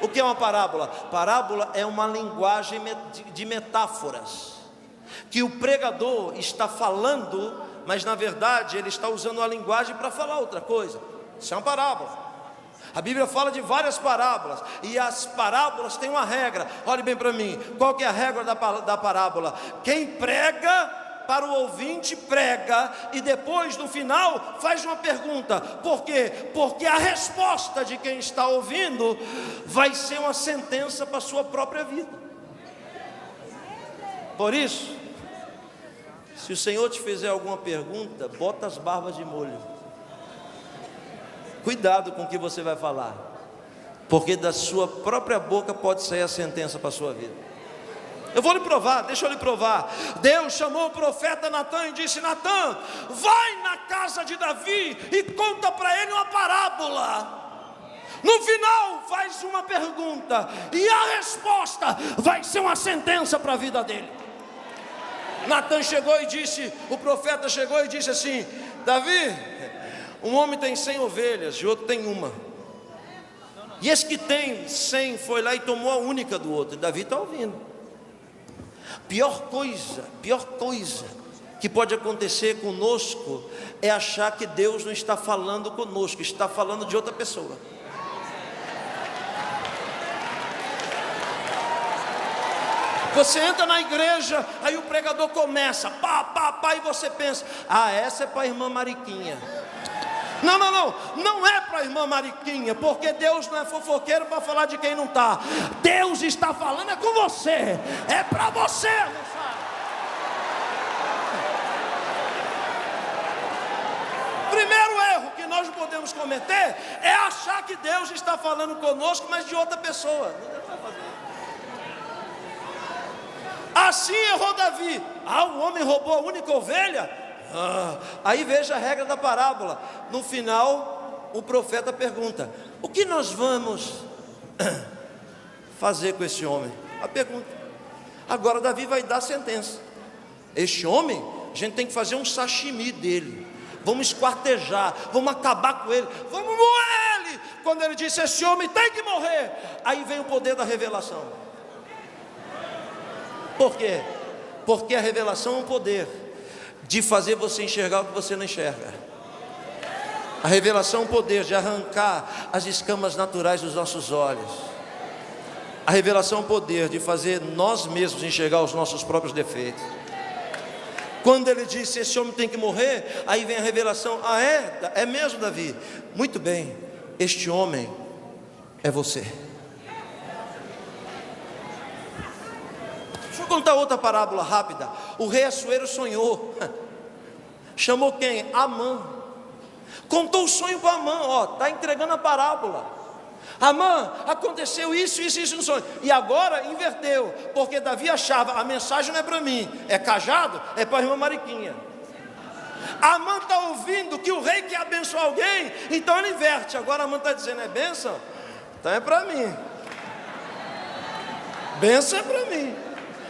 O que é uma parábola? Parábola é uma linguagem de metáforas, que o pregador está falando, mas na verdade ele está usando a linguagem para falar outra coisa. Isso é uma parábola. A Bíblia fala de várias parábolas, e as parábolas têm uma regra. Olhe bem para mim, qual que é a regra da parábola? Quem prega para o ouvinte prega, e depois no final faz uma pergunta. Por quê? Porque a resposta de quem está ouvindo vai ser uma sentença para a sua própria vida. Por isso, se o Senhor te fizer alguma pergunta, bota as barbas de molho. Cuidado com o que você vai falar, porque da sua própria boca pode sair a sentença para a sua vida. Eu vou lhe provar, deixa eu lhe provar. Deus chamou o profeta Natã e disse: Natã, vai na casa de Davi e conta para ele uma parábola. No final faz uma pergunta, e a resposta vai ser uma sentença para a vida dele. Natã chegou e disse, o profeta chegou e disse assim: Davi, um homem tem 100 ovelhas e outro tem uma. E esse que tem 100 foi lá e tomou a única do outro. Davi está ouvindo. Pior coisa que pode acontecer conosco é achar que Deus não está falando conosco, está falando de outra pessoa. Você entra na igreja, aí o pregador começa, pá, e você pensa: ah, essa é para a irmã Mariquinha. Não é para a irmã Mariquinha, porque Deus não é fofoqueiro para falar de quem não está. Deus está falando é com você, é para você, moçada. Primeiro erro que nós podemos cometer é achar que Deus está falando conosco, mas de outra pessoa. Assim errou Davi. O homem roubou a única ovelha. Aí veja a regra da parábola. No final o profeta pergunta: o que nós vamos fazer com esse homem? A pergunta. Agora Davi vai dar a sentença. Este homem, a gente tem que fazer um sashimi dele, vamos esquartejar, vamos acabar com ele, vamos moer ele. Quando ele disse: esse homem tem que morrer, aí vem o poder da revelação. Por quê? Porque a revelação é um poder de fazer você enxergar o que você não enxerga. A revelação é um poder de arrancar as escamas naturais dos nossos olhos. A revelação é o poder de fazer nós mesmos enxergar os nossos próprios defeitos. Quando ele disse, esse homem tem que morrer, aí vem a revelação, é mesmo, Davi? Muito bem, este homem é você. Deixa eu contar outra parábola rápida. O rei Assuero sonhou. Chamou quem? Amã. Contou o sonho para Amã, está entregando a parábola. Amã, aconteceu isso no sonho. E agora inverteu, porque Davi achava, a mensagem não é para mim, é cajado, é para a irmã Mariquinha. Amã está ouvindo que o rei quer abençoar alguém, então ele inverte. Agora Amã está dizendo, é bênção? Então é para mim. Bênção é para mim.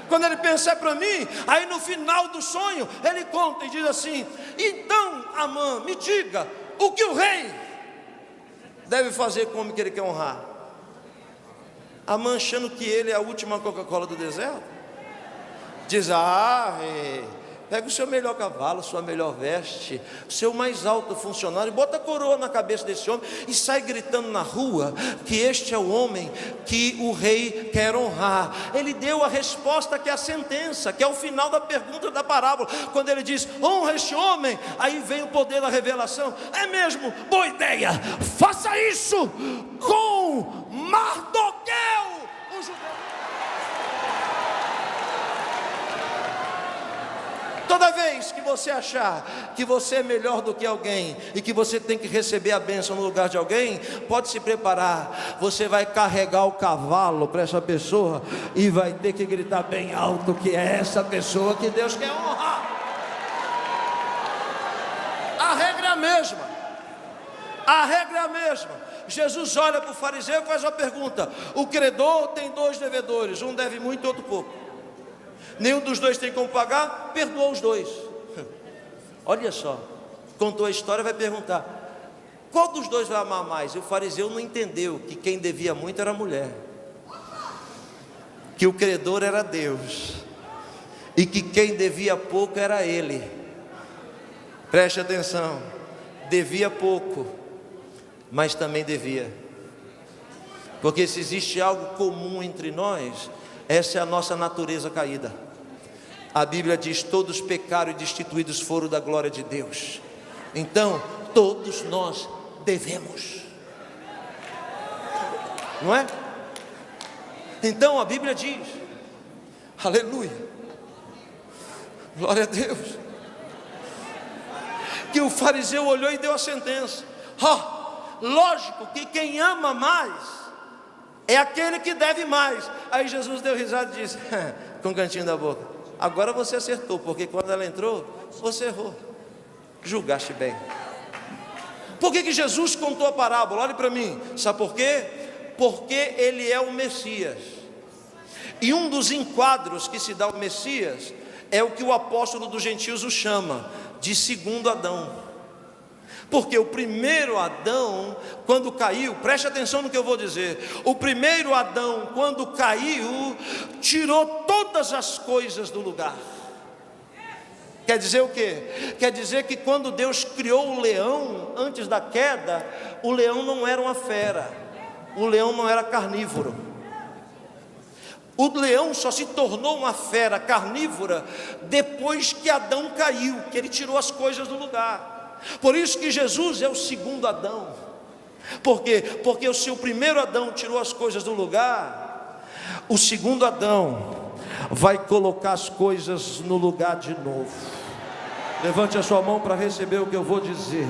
Quando ele pensa é para mim, aí no final do sonho, ele conta e diz assim, então Amã, me diga, o que o rei deve fazer com o homem que ele quer honrar? Amã, achando que ele é a última Coca-Cola do deserto, diz, rei, pega o seu melhor cavalo, sua melhor veste, o seu mais alto funcionário, bota a coroa na cabeça desse homem e sai gritando na rua que este é o homem que o rei quer honrar. Ele deu a resposta que é a sentença, que é o final da pergunta da parábola. Quando ele diz, honra este homem, aí vem o poder da revelação. É mesmo, boa ideia, faça isso com Mardoqueu, o judeu. Toda vez que você achar que você é melhor do que alguém e que você tem que receber a bênção no lugar de alguém, pode se preparar, você vai carregar o cavalo para essa pessoa e vai ter que gritar bem alto que é essa pessoa que Deus quer honrar. A regra é a mesma. A regra é a mesma. Jesus olha para o fariseu e faz uma pergunta: o credor tem dois devedores, um deve muito e outro pouco. Nenhum dos dois tem como pagar, perdoa os dois. Olha só, contou a história, vai perguntar: qual dos dois vai amar mais? E o fariseu não entendeu que quem devia muito era a mulher, que o credor era Deus, e que quem devia pouco era ele. Preste atenção, devia pouco, mas também devia, porque se existe algo comum entre nós, essa é a nossa natureza caída. A Bíblia diz, todos pecaram e destituídos foram da glória de Deus. Então, todos nós devemos, não é? Então a Bíblia diz, aleluia, glória a Deus, que o fariseu olhou e deu a sentença. Lógico que quem ama mais é aquele que deve mais. Aí Jesus deu risada e disse, com o cantinho da boca, agora você acertou, porque quando ela entrou, você errou, julgaste bem. Por que Jesus contou a parábola? Olhe para mim, sabe por quê? Porque ele é o Messias. E um dos enquadros que se dá ao Messias é o que o apóstolo dos gentios o chama de segundo Adão. Porque o primeiro Adão, quando caiu, preste atenção no que eu vou dizer, o primeiro Adão, quando caiu, tirou todas as coisas do lugar. Quer dizer o quê? Quer dizer que quando Deus criou o leão, antes da queda, o leão não era uma fera, o leão não era carnívoro. O leão só se tornou uma fera carnívora depois que Adão caiu, que ele tirou as coisas do lugar. Por isso que Jesus é o segundo Adão. Por quê? Porque se o primeiro Adão tirou as coisas do lugar, o segundo Adão vai colocar as coisas no lugar de novo. Levante a sua mão para receber o que eu vou dizer.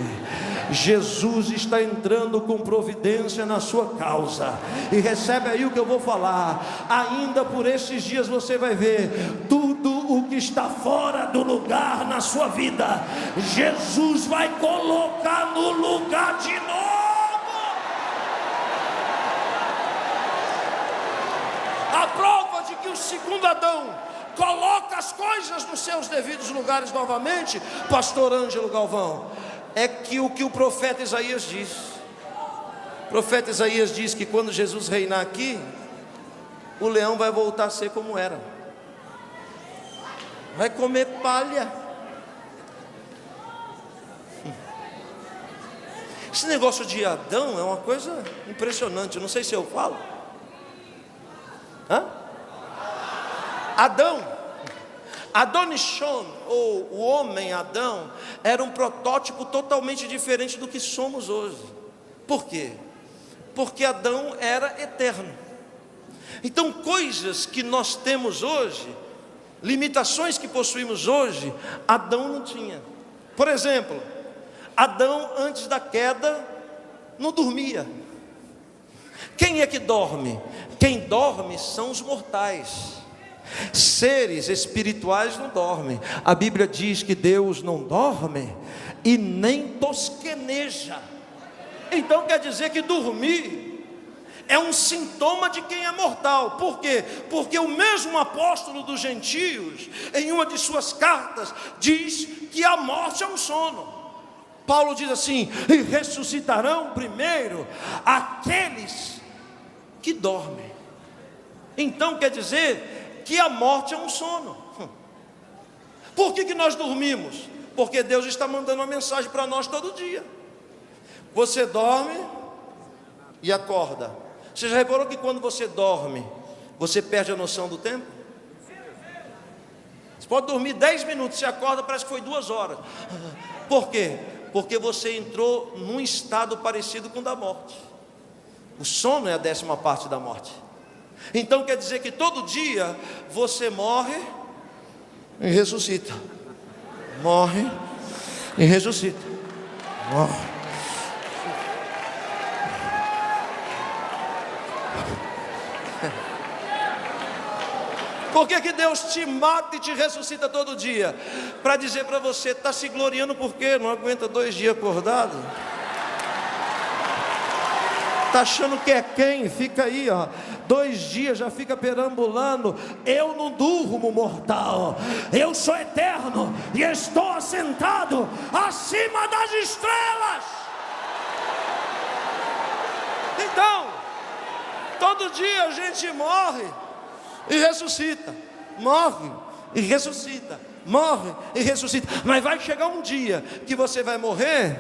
Jesus está entrando com providência na sua causa. E recebe aí o que eu vou falar. Ainda por esses dias você vai ver tudo o que está fora do lugar na sua vida, Jesus vai colocar no lugar de novo. A prova de que o segundo Adão coloca as coisas nos seus devidos lugares novamente, pastor Ângelo Galvão, é que o profeta Isaías diz. O profeta Isaías diz que quando Jesus reinar aqui, o leão vai voltar a ser como era, vai comer palha. Esse negócio de Adão é uma coisa impressionante, eu não sei se eu falo. Adão, Adonishon, ou o homem Adão, era um protótipo totalmente diferente do que somos hoje. Por quê? Porque Adão era eterno. Então, coisas que nós temos hoje, limitações que possuímos hoje, Adão não tinha. Por exemplo, Adão, antes da queda, não dormia. Quem é que dorme? Quem dorme são os mortais. Seres espirituais não dormem. A Bíblia diz que Deus não dorme e nem tosqueneja. Então quer dizer que dormir é um sintoma de quem é mortal. Por quê? Porque o mesmo apóstolo dos gentios, em uma de suas cartas, diz que a morte é um sono. Paulo diz assim: e ressuscitarão primeiro aqueles que dormem. Então quer dizer que a morte é um sono. Por que nós dormimos? Porque Deus está mandando uma mensagem para nós todo dia. Você dorme e acorda. Você já reparou que quando você dorme, você perde a noção do tempo? Você pode dormir 10 minutos, você acorda, parece que foi 2 horas. Por quê? Porque você entrou num estado parecido com o da morte. O sono é a 10ª parte da morte. Então quer dizer que todo dia você morre e ressuscita. Morre e ressuscita. Morre. Por que Deus te mata e te ressuscita todo dia? Para dizer para você: está se gloriando por quê? Não aguenta 2 dias acordado? Está achando que é quem? Fica aí, ó, 2 dias já fica perambulando. Eu não durmo, mortal. Eu sou eterno e estou assentado acima das estrelas. Então, todo dia a gente morre e ressuscita, morre e ressuscita, morre e ressuscita. Mas vai chegar um dia que você vai morrer,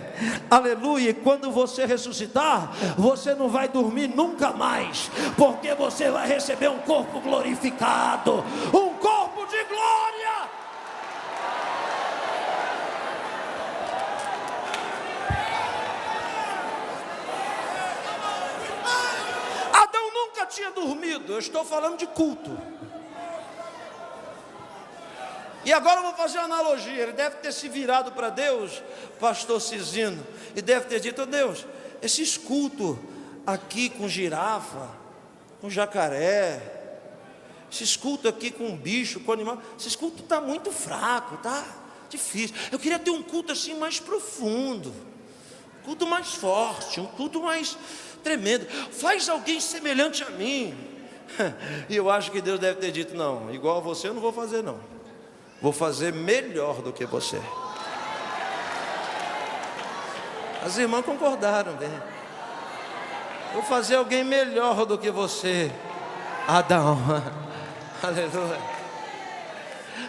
aleluia, e quando você ressuscitar, você não vai dormir nunca mais, porque você vai receber um corpo glorificado, um corpo de glória. Adão nunca tinha dormido. Eu estou falando de culto. E agora eu vou fazer uma analogia. Ele deve ter se virado para Deus, pastor Cisino, e deve ter dito: oh Deus, esses cultos aqui com girafa, com jacaré, esses cultos aqui com bicho, com animal, esses cultos estão muito fracos, tá difícil. Eu queria ter um culto assim mais profundo, um culto mais forte, um culto mais tremendo. Faz alguém semelhante a mim. E eu acho que Deus deve ter dito: não, igual a você eu não vou fazer não. Vou fazer melhor do que você. As irmãs concordaram, bem. Vou fazer alguém melhor do que você, Adão. Aleluia.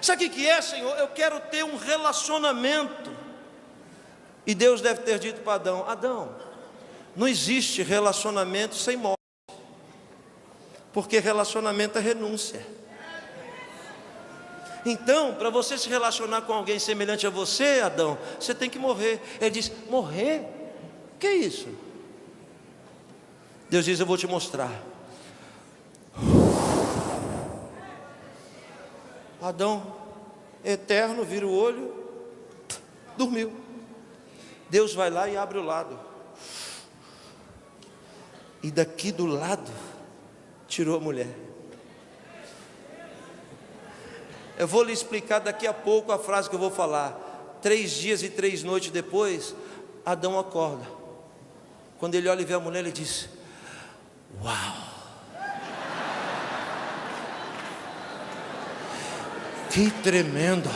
Sabe o que é, Senhor? Eu quero ter um relacionamento. E Deus deve ter dito para Adão: Adão, não existe relacionamento sem morte, porque relacionamento é renúncia. Então, para você se relacionar com alguém semelhante a você, Adão, você tem que morrer. Ele diz: morrer? O que é isso? Deus diz: eu vou te mostrar. Adão, eterno, vira o olho, dormiu. Deus vai lá e abre o lado. E daqui do lado, tirou a mulher. Eu vou lhe explicar daqui a pouco a frase que eu vou falar. 3 dias e 3 noites depois, Adão acorda. Quando ele olha e vê a mulher, ele diz: uau, que tremenda.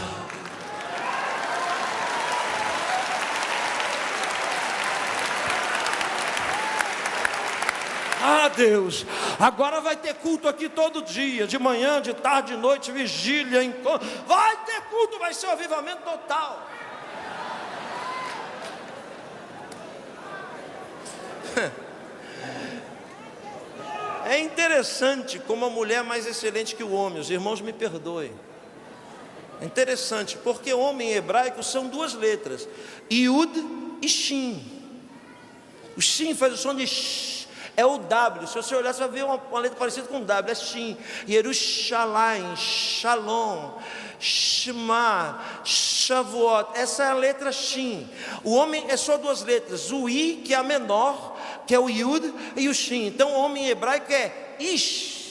Ah, Deus, agora vai ter culto aqui todo dia, de manhã, de tarde, de noite, vigília, encontro. Vai ter culto, vai ser um avivamento total. É interessante como a mulher é mais excelente que o homem. Os irmãos me perdoem. É interessante, porque homem em hebraico são duas letras, Yud e Shin. O Shin faz o som de Sh, é o W. Se você olhar, você vai ver uma letra parecida com W, é Shin. Yerushalayim, Shalom, Shema, Shavuot, essa é a letra Shin. O homem é só duas letras, o I, que é a menor, que é o Yud, e o Shin. Então o homem em hebraico é Ish.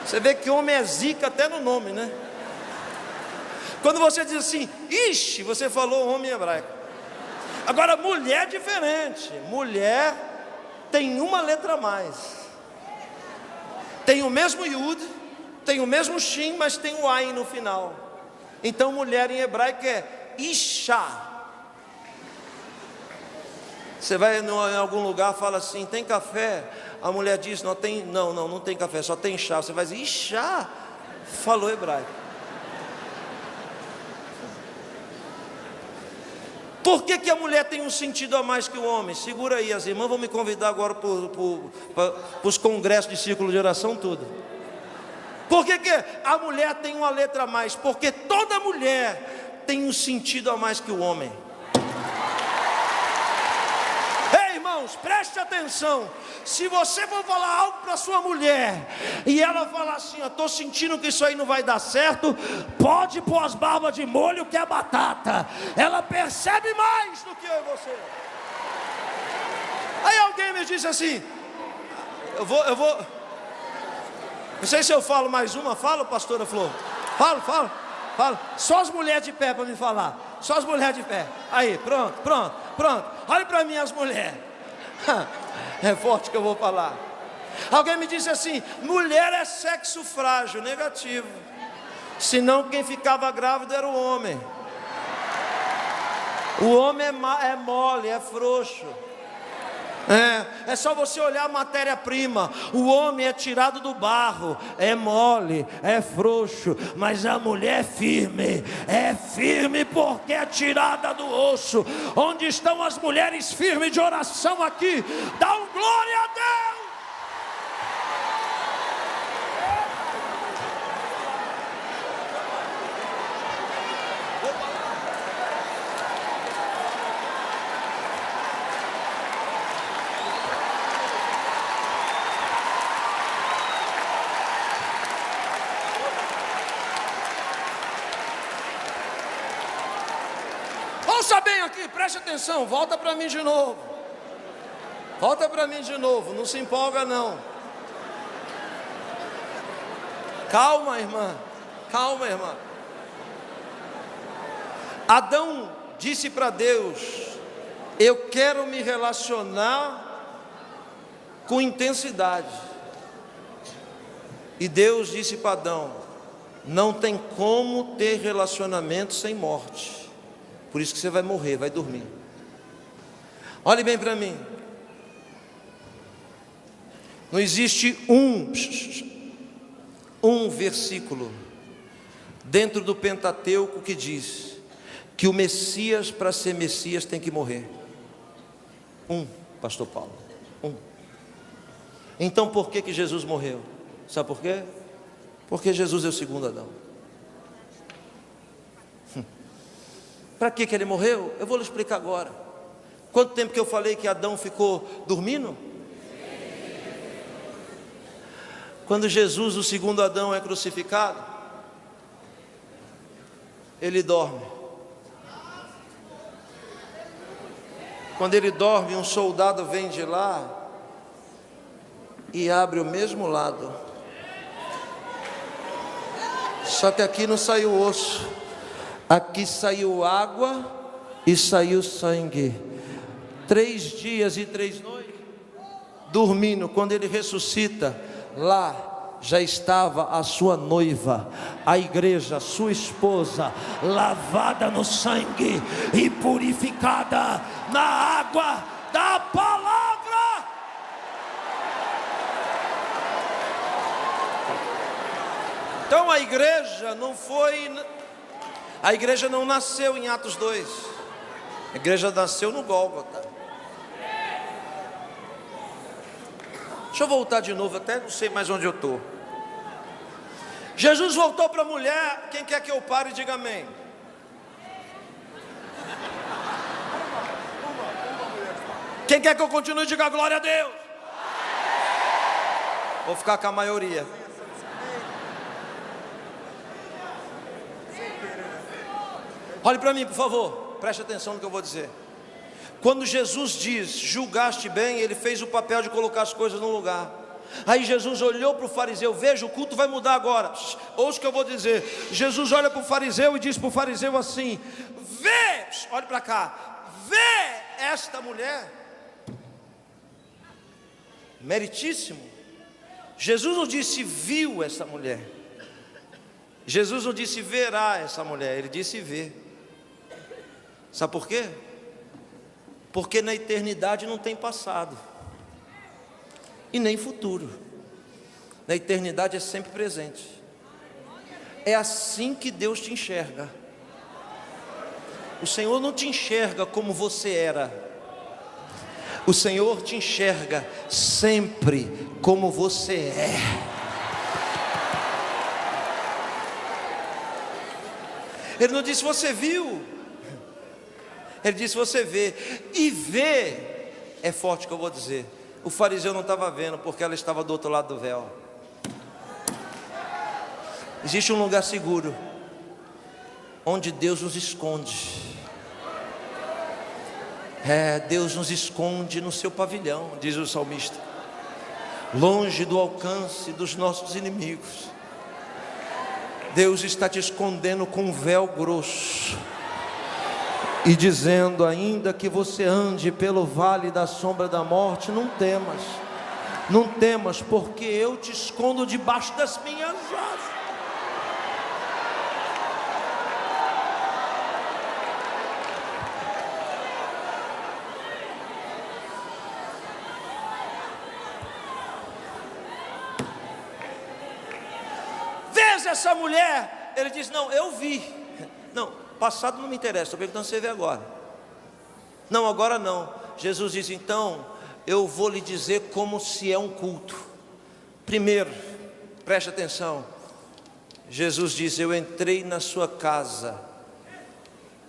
Você vê que homem é zica até no nome, né? Quando você diz assim, Ish, você falou homem em hebraico. Agora mulher é diferente. Mulher tem uma letra a mais. Tem o mesmo Yud, tem o mesmo Shin, mas tem o Ain no final. Então mulher em hebraico é Isha. Você vai em algum lugar, fala assim, tem café? A mulher diz, não tem café, só tem chá. Você vai dizer, Isha, falou hebraico. Por que a mulher tem um sentido a mais que o homem? Segura aí, as irmãs vão me convidar agora para os congressos de círculo de oração, tudo. Por que a mulher tem uma letra a mais? Porque toda mulher tem um sentido a mais que o homem. Ei, irmãos, preste atenção. Se você for falar algo para sua mulher e ela falar assim, eu estou sentindo que isso aí não vai dar certo, pode pôr as barbas de molho que é batata. Ela percebe mais do que eu e você. Aí alguém me disse assim, eu vou, não sei se eu falo mais uma, fala, pastora Flor. Fala. Só as mulheres de pé para me falar. Só as mulheres de pé. Aí, pronto. Olha para mim as mulheres. É forte que eu vou falar. Alguém me disse assim, mulher é sexo frágil. Negativo. Senão quem ficava grávido era o homem. O homem é mole, é frouxo. É só você olhar a matéria-prima. O homem é tirado do barro, é mole, é frouxo, mas a mulher é firme porque é tirada do osso. Onde estão as mulheres firmes de oração aqui? Dá um glória a Deus! Ouça bem aqui, preste atenção, volta para mim de novo. Não se empolga não. Calma, irmã. Adão disse para Deus, eu quero me relacionar com intensidade. E Deus disse para Adão, não tem como ter relacionamento sem morte. Por isso que você vai morrer, vai dormir. Olhe bem para mim. Não existe um versículo dentro do Pentateuco que diz que o Messias, para ser Messias, tem que morrer. Pastor Paulo. Então por que Jesus morreu? Sabe por quê? Porque Jesus é o segundo Adão. Para que ele morreu? Eu vou lhe explicar agora. Quanto tempo que eu falei que Adão ficou dormindo? Quando Jesus, o segundo Adão, é crucificado, ele dorme. Quando ele dorme, um soldado vem de lá e abre o mesmo lado. Só que aqui não saiu osso. Aqui saiu água e saiu sangue. 3 dias e 3 noites dormindo. Quando ele ressuscita, lá já estava a sua noiva, a igreja, sua esposa, lavada no sangue e purificada na água da palavra. Então a igreja não nasceu em Atos 2. A igreja nasceu no Gólgota. Deixa eu voltar de novo, até não sei mais onde eu estou. Jesus voltou para a mulher. Quem quer que eu pare, diga amém. Quem quer que eu continue, diga glória a Deus. Vou ficar com a maioria. Olhe para mim, por favor, preste atenção no que eu vou dizer. Quando Jesus diz, julgaste bem, ele fez o papel de colocar as coisas no lugar. Aí Jesus olhou para o fariseu, veja, o culto vai mudar agora. Ouça o que eu vou dizer. Jesus olha para o fariseu e diz para o fariseu assim: vê, olhe para cá, vê esta mulher. Meritíssimo. Jesus não disse viu essa mulher. Jesus não disse verá essa mulher, ele disse vê. Sabe por quê? Porque na eternidade não tem passado e nem futuro. Na eternidade é sempre presente. É assim que Deus te enxerga. O Senhor não te enxerga como você era. O Senhor te enxerga sempre como você é. Ele não disse você viu. Ele disse você vê. E ver é forte que eu vou dizer. O fariseu não estava vendo porque ela estava do outro lado do véu. Existe um lugar seguro onde Deus nos esconde. Deus nos esconde no seu pavilhão, diz o salmista, longe do alcance dos nossos inimigos. Deus está te escondendo com um véu grosso e dizendo: ainda que você ande pelo vale da sombra da morte, não temas, não temas, porque eu te escondo debaixo das minhas asas. Essa mulher, ele diz: não, eu vi. Não, passado não me interessa, estou perguntando se você vê agora. Não, agora não. Jesus diz: então eu vou lhe dizer como se é um culto. Primeiro, preste atenção. Jesus diz: eu entrei na sua casa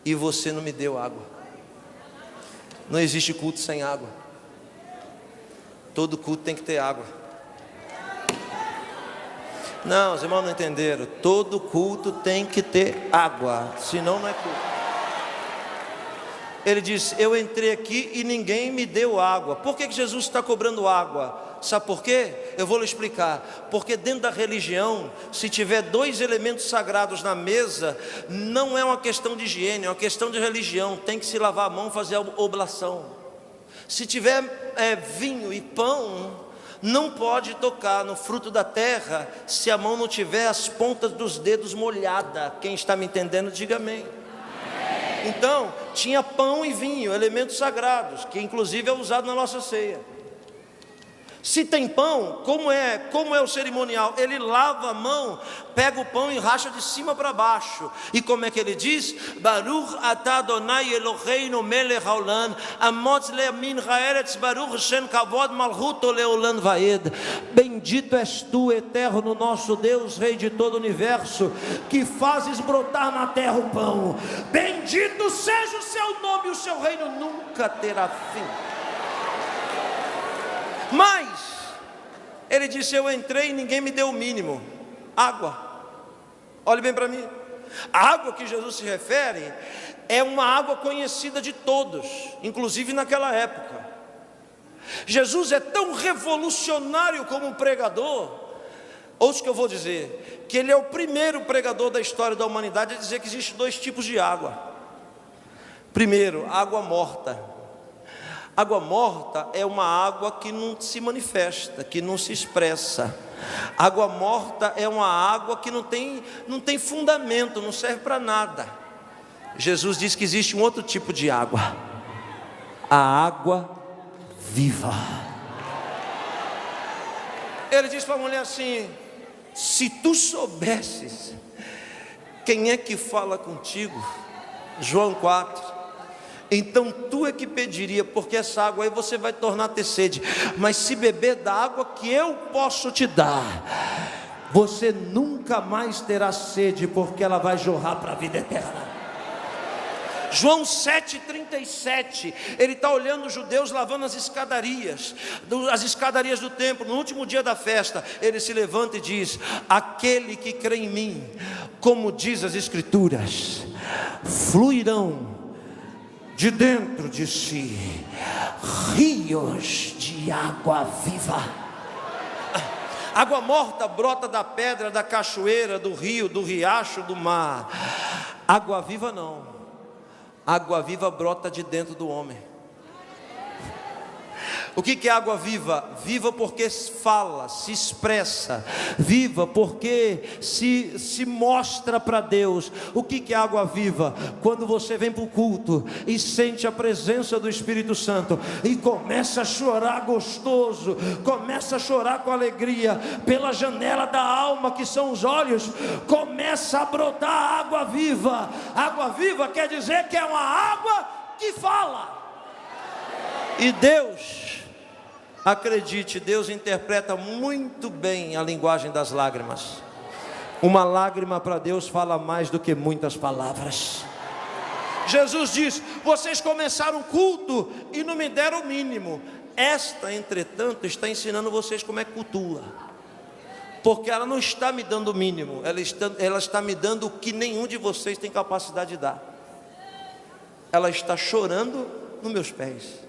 e você não me deu água. Não existe culto sem água. Todo culto tem que ter água. Não, os irmãos não entenderam. Todo culto tem que ter água, senão não é culto. Ele disse: eu entrei aqui e ninguém me deu água. Por que Jesus está cobrando água? Sabe por quê? Eu vou lhe explicar. Porque dentro da religião, se tiver dois elementos sagrados na mesa, não é uma questão de higiene, é uma questão de religião. Tem que se lavar a mão, fazer a oblação. Se tiver vinho e pão, não pode tocar no fruto da terra se a mão não tiver as pontas dos dedos molhada. Quem está me entendendo, diga amém. Então, tinha pão e vinho, elementos sagrados, que inclusive é usado na nossa ceia. Se tem pão, como é o cerimonial? Ele lava a mão, pega o pão e racha de cima para baixo. E como é que ele diz? Baruch atah Adonai Eloheinu melech haolam, amotz le'amin ha'eretz, baruch shen kavod malchuto leolam vaed. Bendito és tu, eterno nosso Deus, Rei de todo o universo, que fazes brotar na terra o pão. Bendito seja o seu nome, o seu reino nunca terá fim. Mas ele disse: eu entrei e ninguém me deu o mínimo, água. Olhe bem para mim. A água que Jesus se refere é uma água conhecida de todos, inclusive naquela época. Jesus é tão revolucionário como pregador, ouça o que eu vou dizer, que ele é o primeiro pregador da história da humanidade a dizer que existem dois tipos de água. Primeiro, água morta. Água morta é uma água que não se manifesta, que não se expressa. Água morta é uma água que não tem fundamento, não serve para nada. Jesus diz que existe um outro tipo de água, a água viva. Ele diz para a mulher assim: se tu soubesses quem é que fala contigo, João 4, então tu é que pediria, porque essa água aí você vai tornar a ter sede. Mas se beber da água que eu posso te dar, você nunca mais terá sede, porque ela vai jorrar para a vida eterna. João 7,37, ele está olhando os judeus lavando as escadarias do templo, no último dia da festa. Ele se levanta e diz: aquele que crê em mim, como diz as escrituras, fluirão de dentro de si rios de água viva. Água morta brota da pedra, da cachoeira, do rio, do riacho, do mar. Água viva não. Água viva brota de dentro do homem. O que é água viva? Viva porque fala, se expressa. Viva porque se mostra para Deus. O que é água viva? Quando você vem para o culto e sente a presença do Espírito Santo e começa a chorar gostoso, começa a chorar com alegria, pela janela da alma, que são os olhos, começa a brotar água viva. Água viva quer dizer que é uma água que fala. E Deus, acredite, Deus interpreta muito bem a linguagem das lágrimas. Uma lágrima para Deus fala mais do que muitas palavras. Jesus diz: vocês começaram o culto e não me deram o mínimo. Esta, entretanto, está ensinando vocês como é que cultua. Porque ela não está me dando o mínimo, ela está me dando o que nenhum de vocês tem capacidade de dar. Ela está chorando nos meus pés.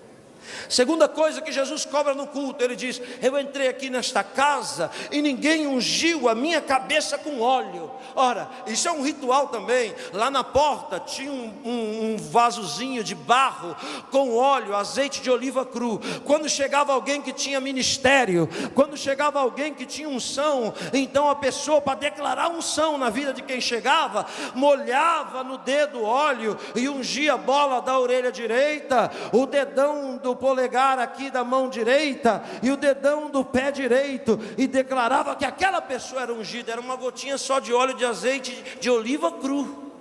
Segunda coisa que Jesus cobra no culto, ele diz: eu entrei aqui nesta casa e ninguém ungiu a minha cabeça com óleo. Ora, isso é um ritual também. Lá na porta tinha um vasozinho de barro com óleo, azeite de oliva cru. Quando chegava alguém que tinha ministério, quando chegava alguém que tinha unção, então a pessoa, para declarar unção na vida de quem chegava, molhava no dedo óleo e ungia a bola da orelha direita, o dedão do polegar aqui da mão direita e o dedão do pé direito, e declarava que aquela pessoa era ungida. Era uma gotinha só de óleo de azeite de oliva cru.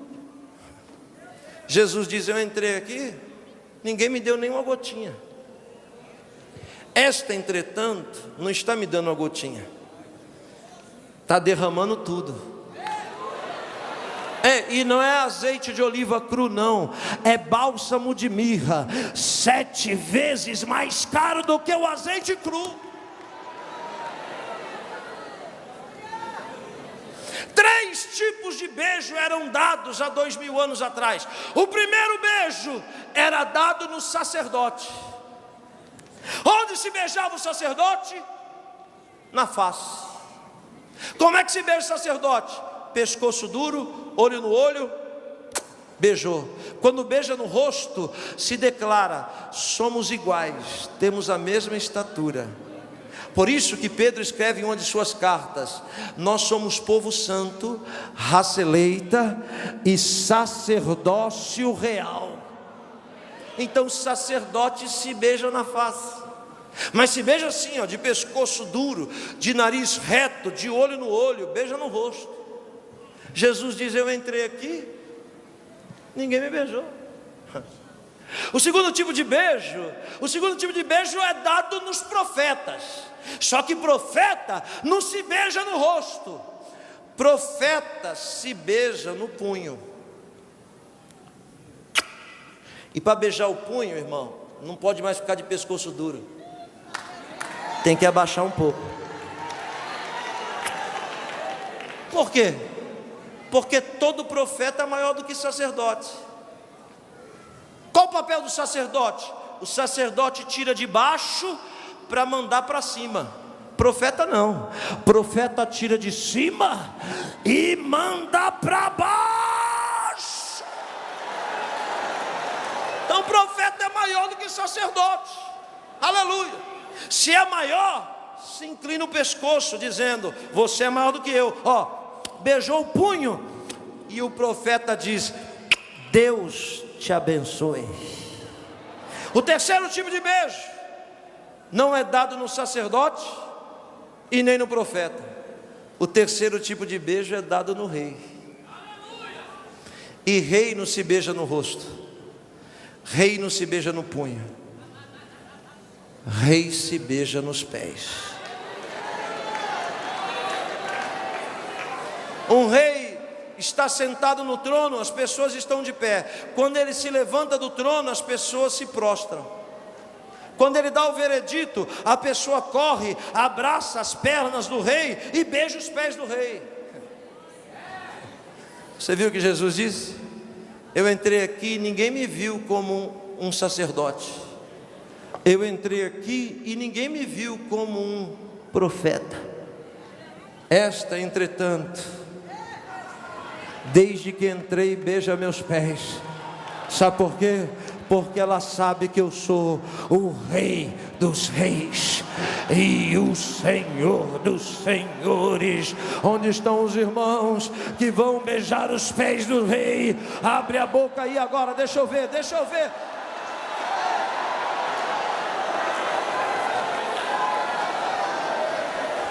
Jesus diz: eu entrei aqui, ninguém me deu nenhuma gotinha. Esta, entretanto, não está me dando uma gotinha, está derramando tudo. E não é azeite de oliva cru não, é bálsamo de mirra, 7 vezes mais caro do que o azeite cru. 3 tipos de beijo eram dados há 2000 anos atrás. O primeiro beijo era dado no sacerdote. Onde se beijava o sacerdote? Na face. Como é que se beija o sacerdote? Pescoço duro, olho no olho, beijou. Quando beija no rosto, se declara: somos iguais, temos a mesma estatura. Por isso que Pedro escreve em uma de suas cartas: nós somos povo santo, raça eleita e sacerdócio real. Então sacerdotes se beijam na face, mas se beija assim, de pescoço duro, de nariz reto, de olho no olho, beija no rosto. Jesus diz: eu entrei aqui, ninguém me beijou. O segundo tipo de beijo é dado nos profetas. Só que profeta não se beija no rosto, profeta se beija no punho. E para beijar o punho, irmão, não pode mais ficar de pescoço duro, tem que abaixar um pouco. Por quê? Porque todo profeta é maior do que sacerdote. Qual o papel do sacerdote? O sacerdote tira de baixo para mandar para cima. Profeta não. Profeta tira de cima e manda para baixo. Então profeta é maior do que sacerdote. Aleluia. Se é maior, se inclina o pescoço dizendo: você é maior do que eu. Beijou o punho e o profeta diz: Deus te abençoe. O terceiro tipo de beijo não é dado no sacerdote e nem no profeta. O terceiro tipo de beijo é dado no rei. E rei não se beija no rosto, Rei não se beija no punho, rei se beija nos pés. Um rei está sentado no trono, as pessoas estão de pé. Quando ele se levanta do trono, as pessoas se prostram. Quando ele dá o veredito, a pessoa corre, abraça as pernas do rei e beija os pés do rei. Você viu o que Jesus disse? Eu entrei aqui e ninguém me viu como um sacerdote. Eu entrei aqui e ninguém me viu como um profeta. Esta, entretanto, desde que entrei, beija meus pés. Sabe por quê? Porque ela sabe que eu sou o Rei dos Reis e o Senhor dos Senhores. Onde estão os irmãos que vão beijar os pés do Rei? Abre a boca aí agora, deixa eu ver, deixa eu ver.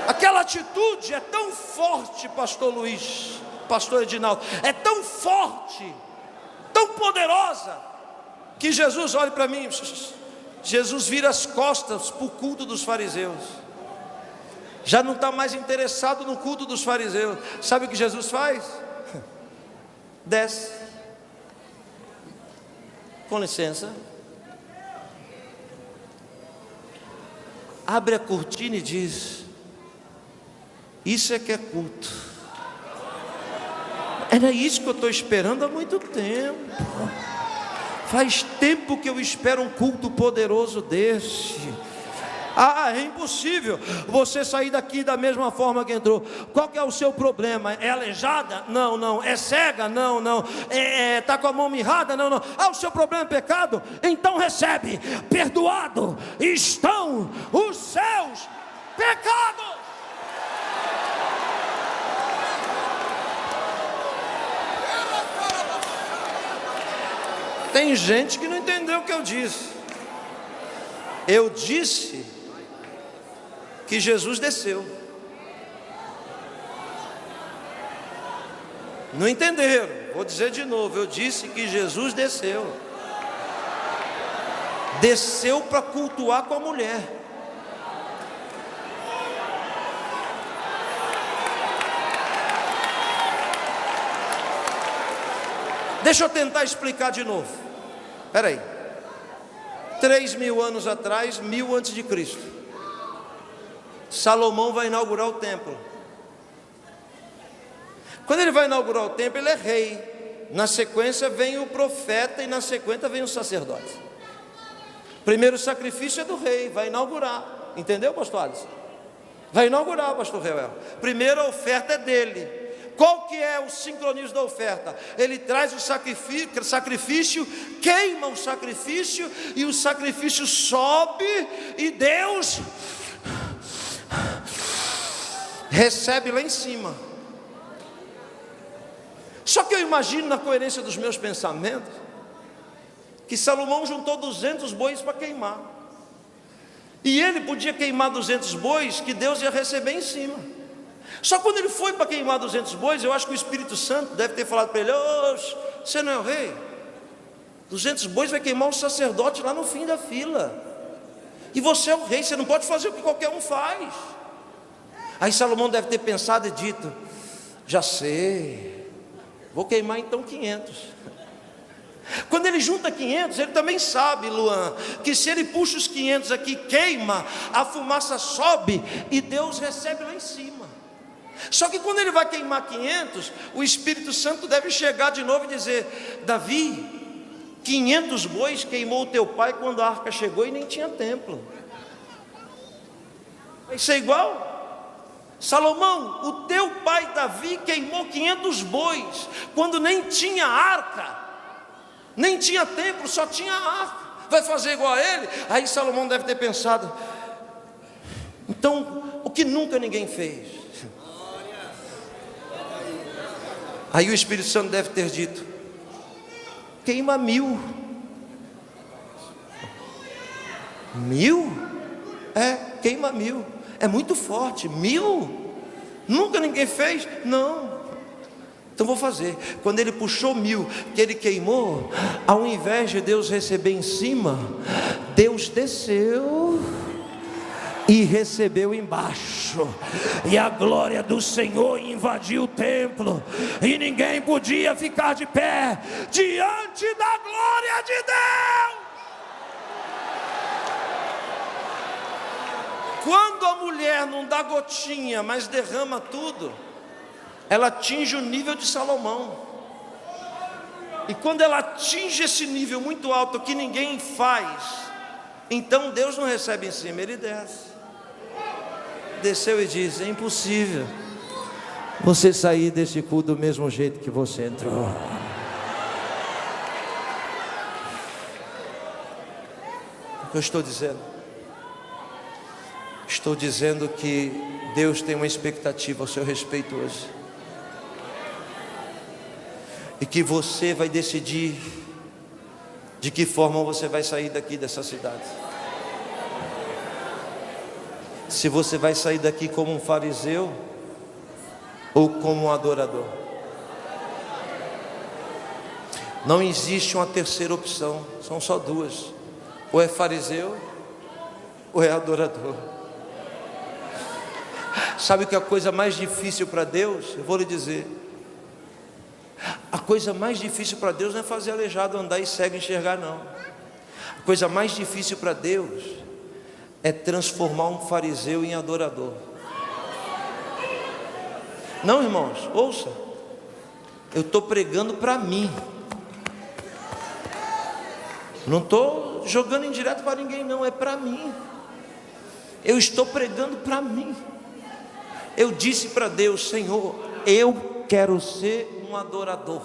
Aquela atitude é tão forte, pastor Luiz, pastor Edinaldo, é tão forte, tão poderosa, que Jesus, olha para mim, Jesus vira as costas para o culto dos fariseus, já não está mais interessado no culto dos fariseus. Sabe o que Jesus faz? Desce, com licença, abre a cortina e diz: isso é que é culto. Era isso que eu estou esperando há muito tempo. Faz tempo que eu espero um culto poderoso desse. É impossível você sair daqui da mesma forma que entrou. Qual que é o seu problema? É aleijada? Não, não. É cega? Não, não. Está com a mão mirrada? Não, não. O seu problema é pecado? Então recebe. Perdoado estão os seus pecados. Tem gente que não entendeu o que eu disse. Eu disse que Jesus desceu. Não entenderam? Vou dizer de novo. Eu disse que Jesus desceu. Desceu para cultuar com a mulher. Deixa eu tentar explicar de novo. Espera aí. 3.000 anos atrás, 1000 antes de Cristo, Salomão vai inaugurar o templo. Quando ele vai inaugurar o templo, ele é rei. Na sequência vem o profeta e na sequência vem o sacerdote. Primeiro sacrifício é do rei, vai inaugurar. Entendeu, pastor Alisson? Vai inaugurar, pastor Reuel. Primeira oferta é dele. Qual que é o sincronismo da oferta? Ele traz o sacrifício, queima o sacrifício, e o sacrifício sobe, e Deus recebe lá em cima. Só que eu imagino, na coerência dos meus pensamentos, que Salomão juntou 200 bois para queimar, e ele podia queimar 200 bois que Deus ia receber em cima. Só quando ele foi para queimar 200 bois, eu acho que o Espírito Santo deve ter falado para ele: você não é o rei? 200 bois vai queimar o sacerdote lá no fim da fila, e você é o rei, você não pode fazer o que qualquer um faz. Aí Salomão deve ter pensado e dito: já sei, vou queimar então 500. Quando ele junta 500, ele também sabe, Luan, que se ele puxa os 500 aqui, queima, a fumaça sobe e Deus recebe lá em cima. Só que quando ele vai queimar 500, o Espírito Santo deve chegar de novo e dizer: Davi, 500 bois queimou o teu pai quando a arca chegou e nem tinha templo. Vai ser igual? Salomão, o teu pai Davi queimou 500 bois quando nem tinha arca, nem tinha templo, só tinha arca. Vai fazer igual a ele? Aí Salomão deve ter pensado: então, o que nunca ninguém fez. Aí o Espírito Santo deve ter dito: queima 1000. 1000? Queima 1000. É muito forte. 1000? Nunca ninguém fez? Não. Então vou fazer. Quando ele puxou 1000, que ele queimou, ao invés de Deus receber em cima, Deus desceu e recebeu embaixo, e a glória do Senhor invadiu o templo, e ninguém podia ficar de pé diante da glória de Deus. Quando a mulher não dá gotinha, mas derrama tudo, ela atinge o nível de Salomão. E quando ela atinge esse nível muito alto que ninguém faz, então Deus não recebe em cima, ele desce. Desceu e disse: é impossível você sair desse culto do mesmo jeito que você entrou. O que eu estou dizendo? Estou dizendo que Deus tem uma expectativa ao seu respeito hoje, e que você vai decidir de que forma você vai sair daqui dessa cidade. Se você vai sair daqui como um fariseu ou como um adorador. Não existe uma terceira opção, são só duas: ou é fariseu ou é adorador. Sabe o que é a coisa mais difícil para Deus? Eu vou lhe dizer: a coisa mais difícil para Deus não é fazer aleijado andar e cego enxergar, não. A coisa mais difícil para Deus é transformar um fariseu em adorador. Não, irmãos, ouça, eu estou pregando para mim, não estou jogando indireto para ninguém, não, é para mim. Eu estou pregando para mim. Eu disse para Deus: Senhor, eu quero ser um adorador.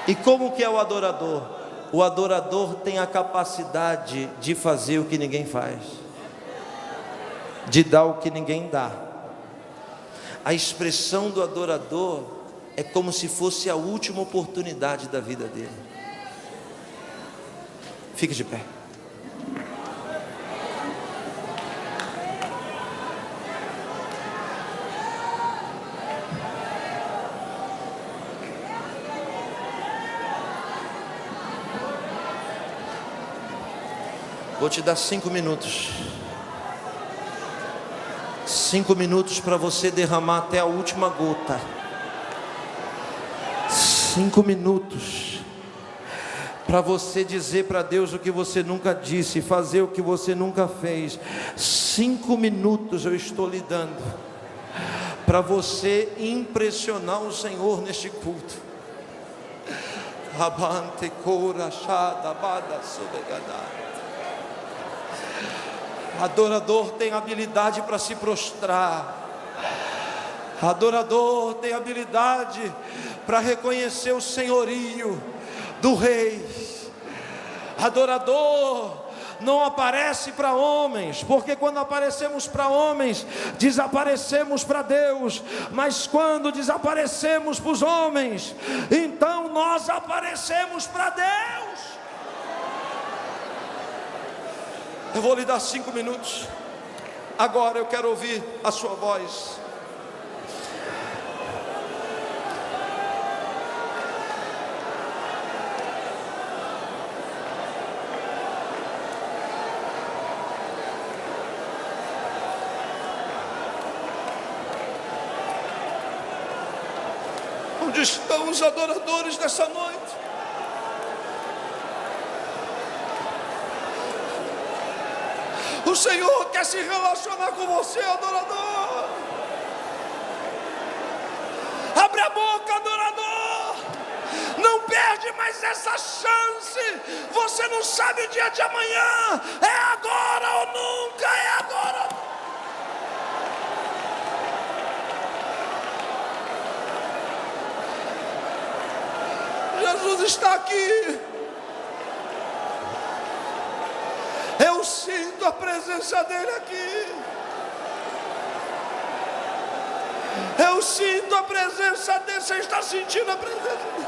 E como que é o adorador? O adorador tem a capacidade de fazer o que ninguém faz, de dar o que ninguém dá. A expressão do adorador é como se fosse a última oportunidade da vida dele. Fique de pé. Vou te dar 5 minutos. 5 minutos para você derramar até a última gota. 5 minutos para você dizer para Deus o que você nunca disse, fazer o que você nunca fez. 5 minutos eu estou lhe dando para você impressionar o Senhor neste culto. Abante cora chada bada sobegadá. Adorador tem habilidade para se prostrar. Adorador tem habilidade para reconhecer o senhorio do rei. Adorador não aparece para homens, porque quando aparecemos para homens, desaparecemos para Deus. Mas quando desaparecemos para os homens, então nós aparecemos para Deus. Eu vou lhe dar 5 minutos. Agora eu quero ouvir a sua voz. Onde estão os adoradores nessa noite? O Senhor quer se relacionar com você, adorador. Abre a boca, adorador. Não perde mais essa chance. Você não sabe o dia de amanhã. É agora ou nunca, é agora. Jesus está aqui. Eu sinto a presença dele aqui. Eu sinto a presença dele. Você está sentindo a presença dele?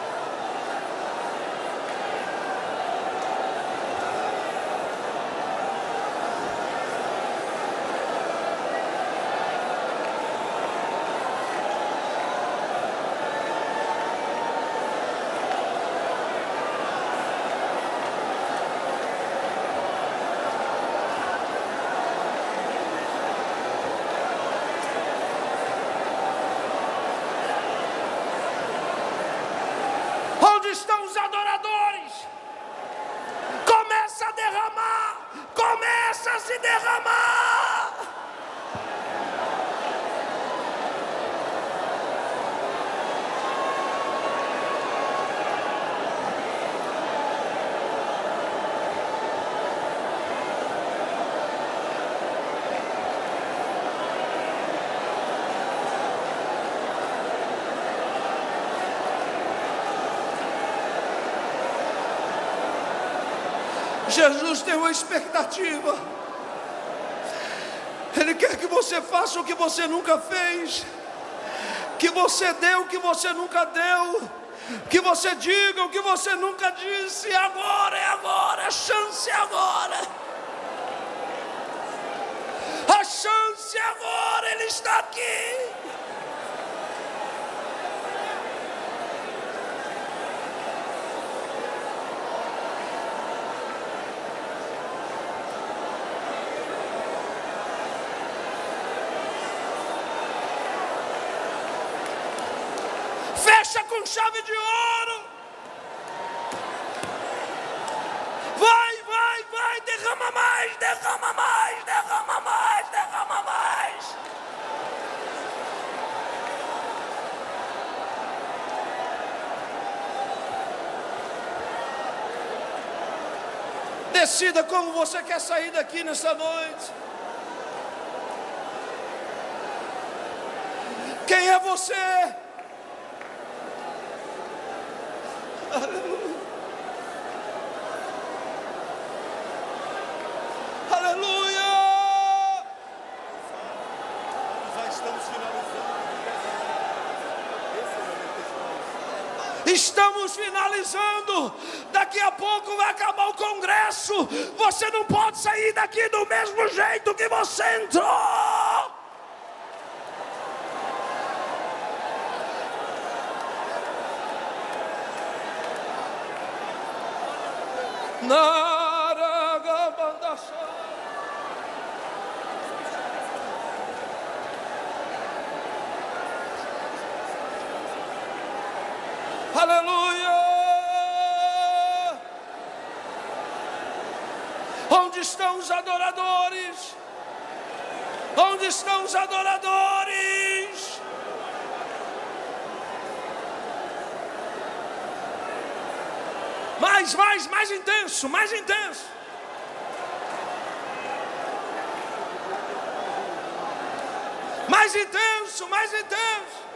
Onde estão os adoradores? Começa a derramar, começa a se derramar. Jesus tem uma expectativa. Ele quer que você faça o que você nunca fez, que você dê o que você nunca deu, que você diga o que você nunca disse. Agora é agora, a chance é agora. A chance é agora, Ele está aqui. Fecha com chave de ouro. Vai, vai, vai, derrama mais, derrama mais, derrama mais, derrama mais. Decida como você quer sair daqui nessa noite. Quem é você? Aleluia. Aleluia. Já estamos finalizando. Estamos finalizando. Daqui a pouco vai acabar o congresso. Você não pode sair daqui do mesmo jeito que você entrou. Aleluia! Onde estão os adoradores? Onde estão os adoradores? Mais intenso, mais intenso. Mais intenso, mais intenso.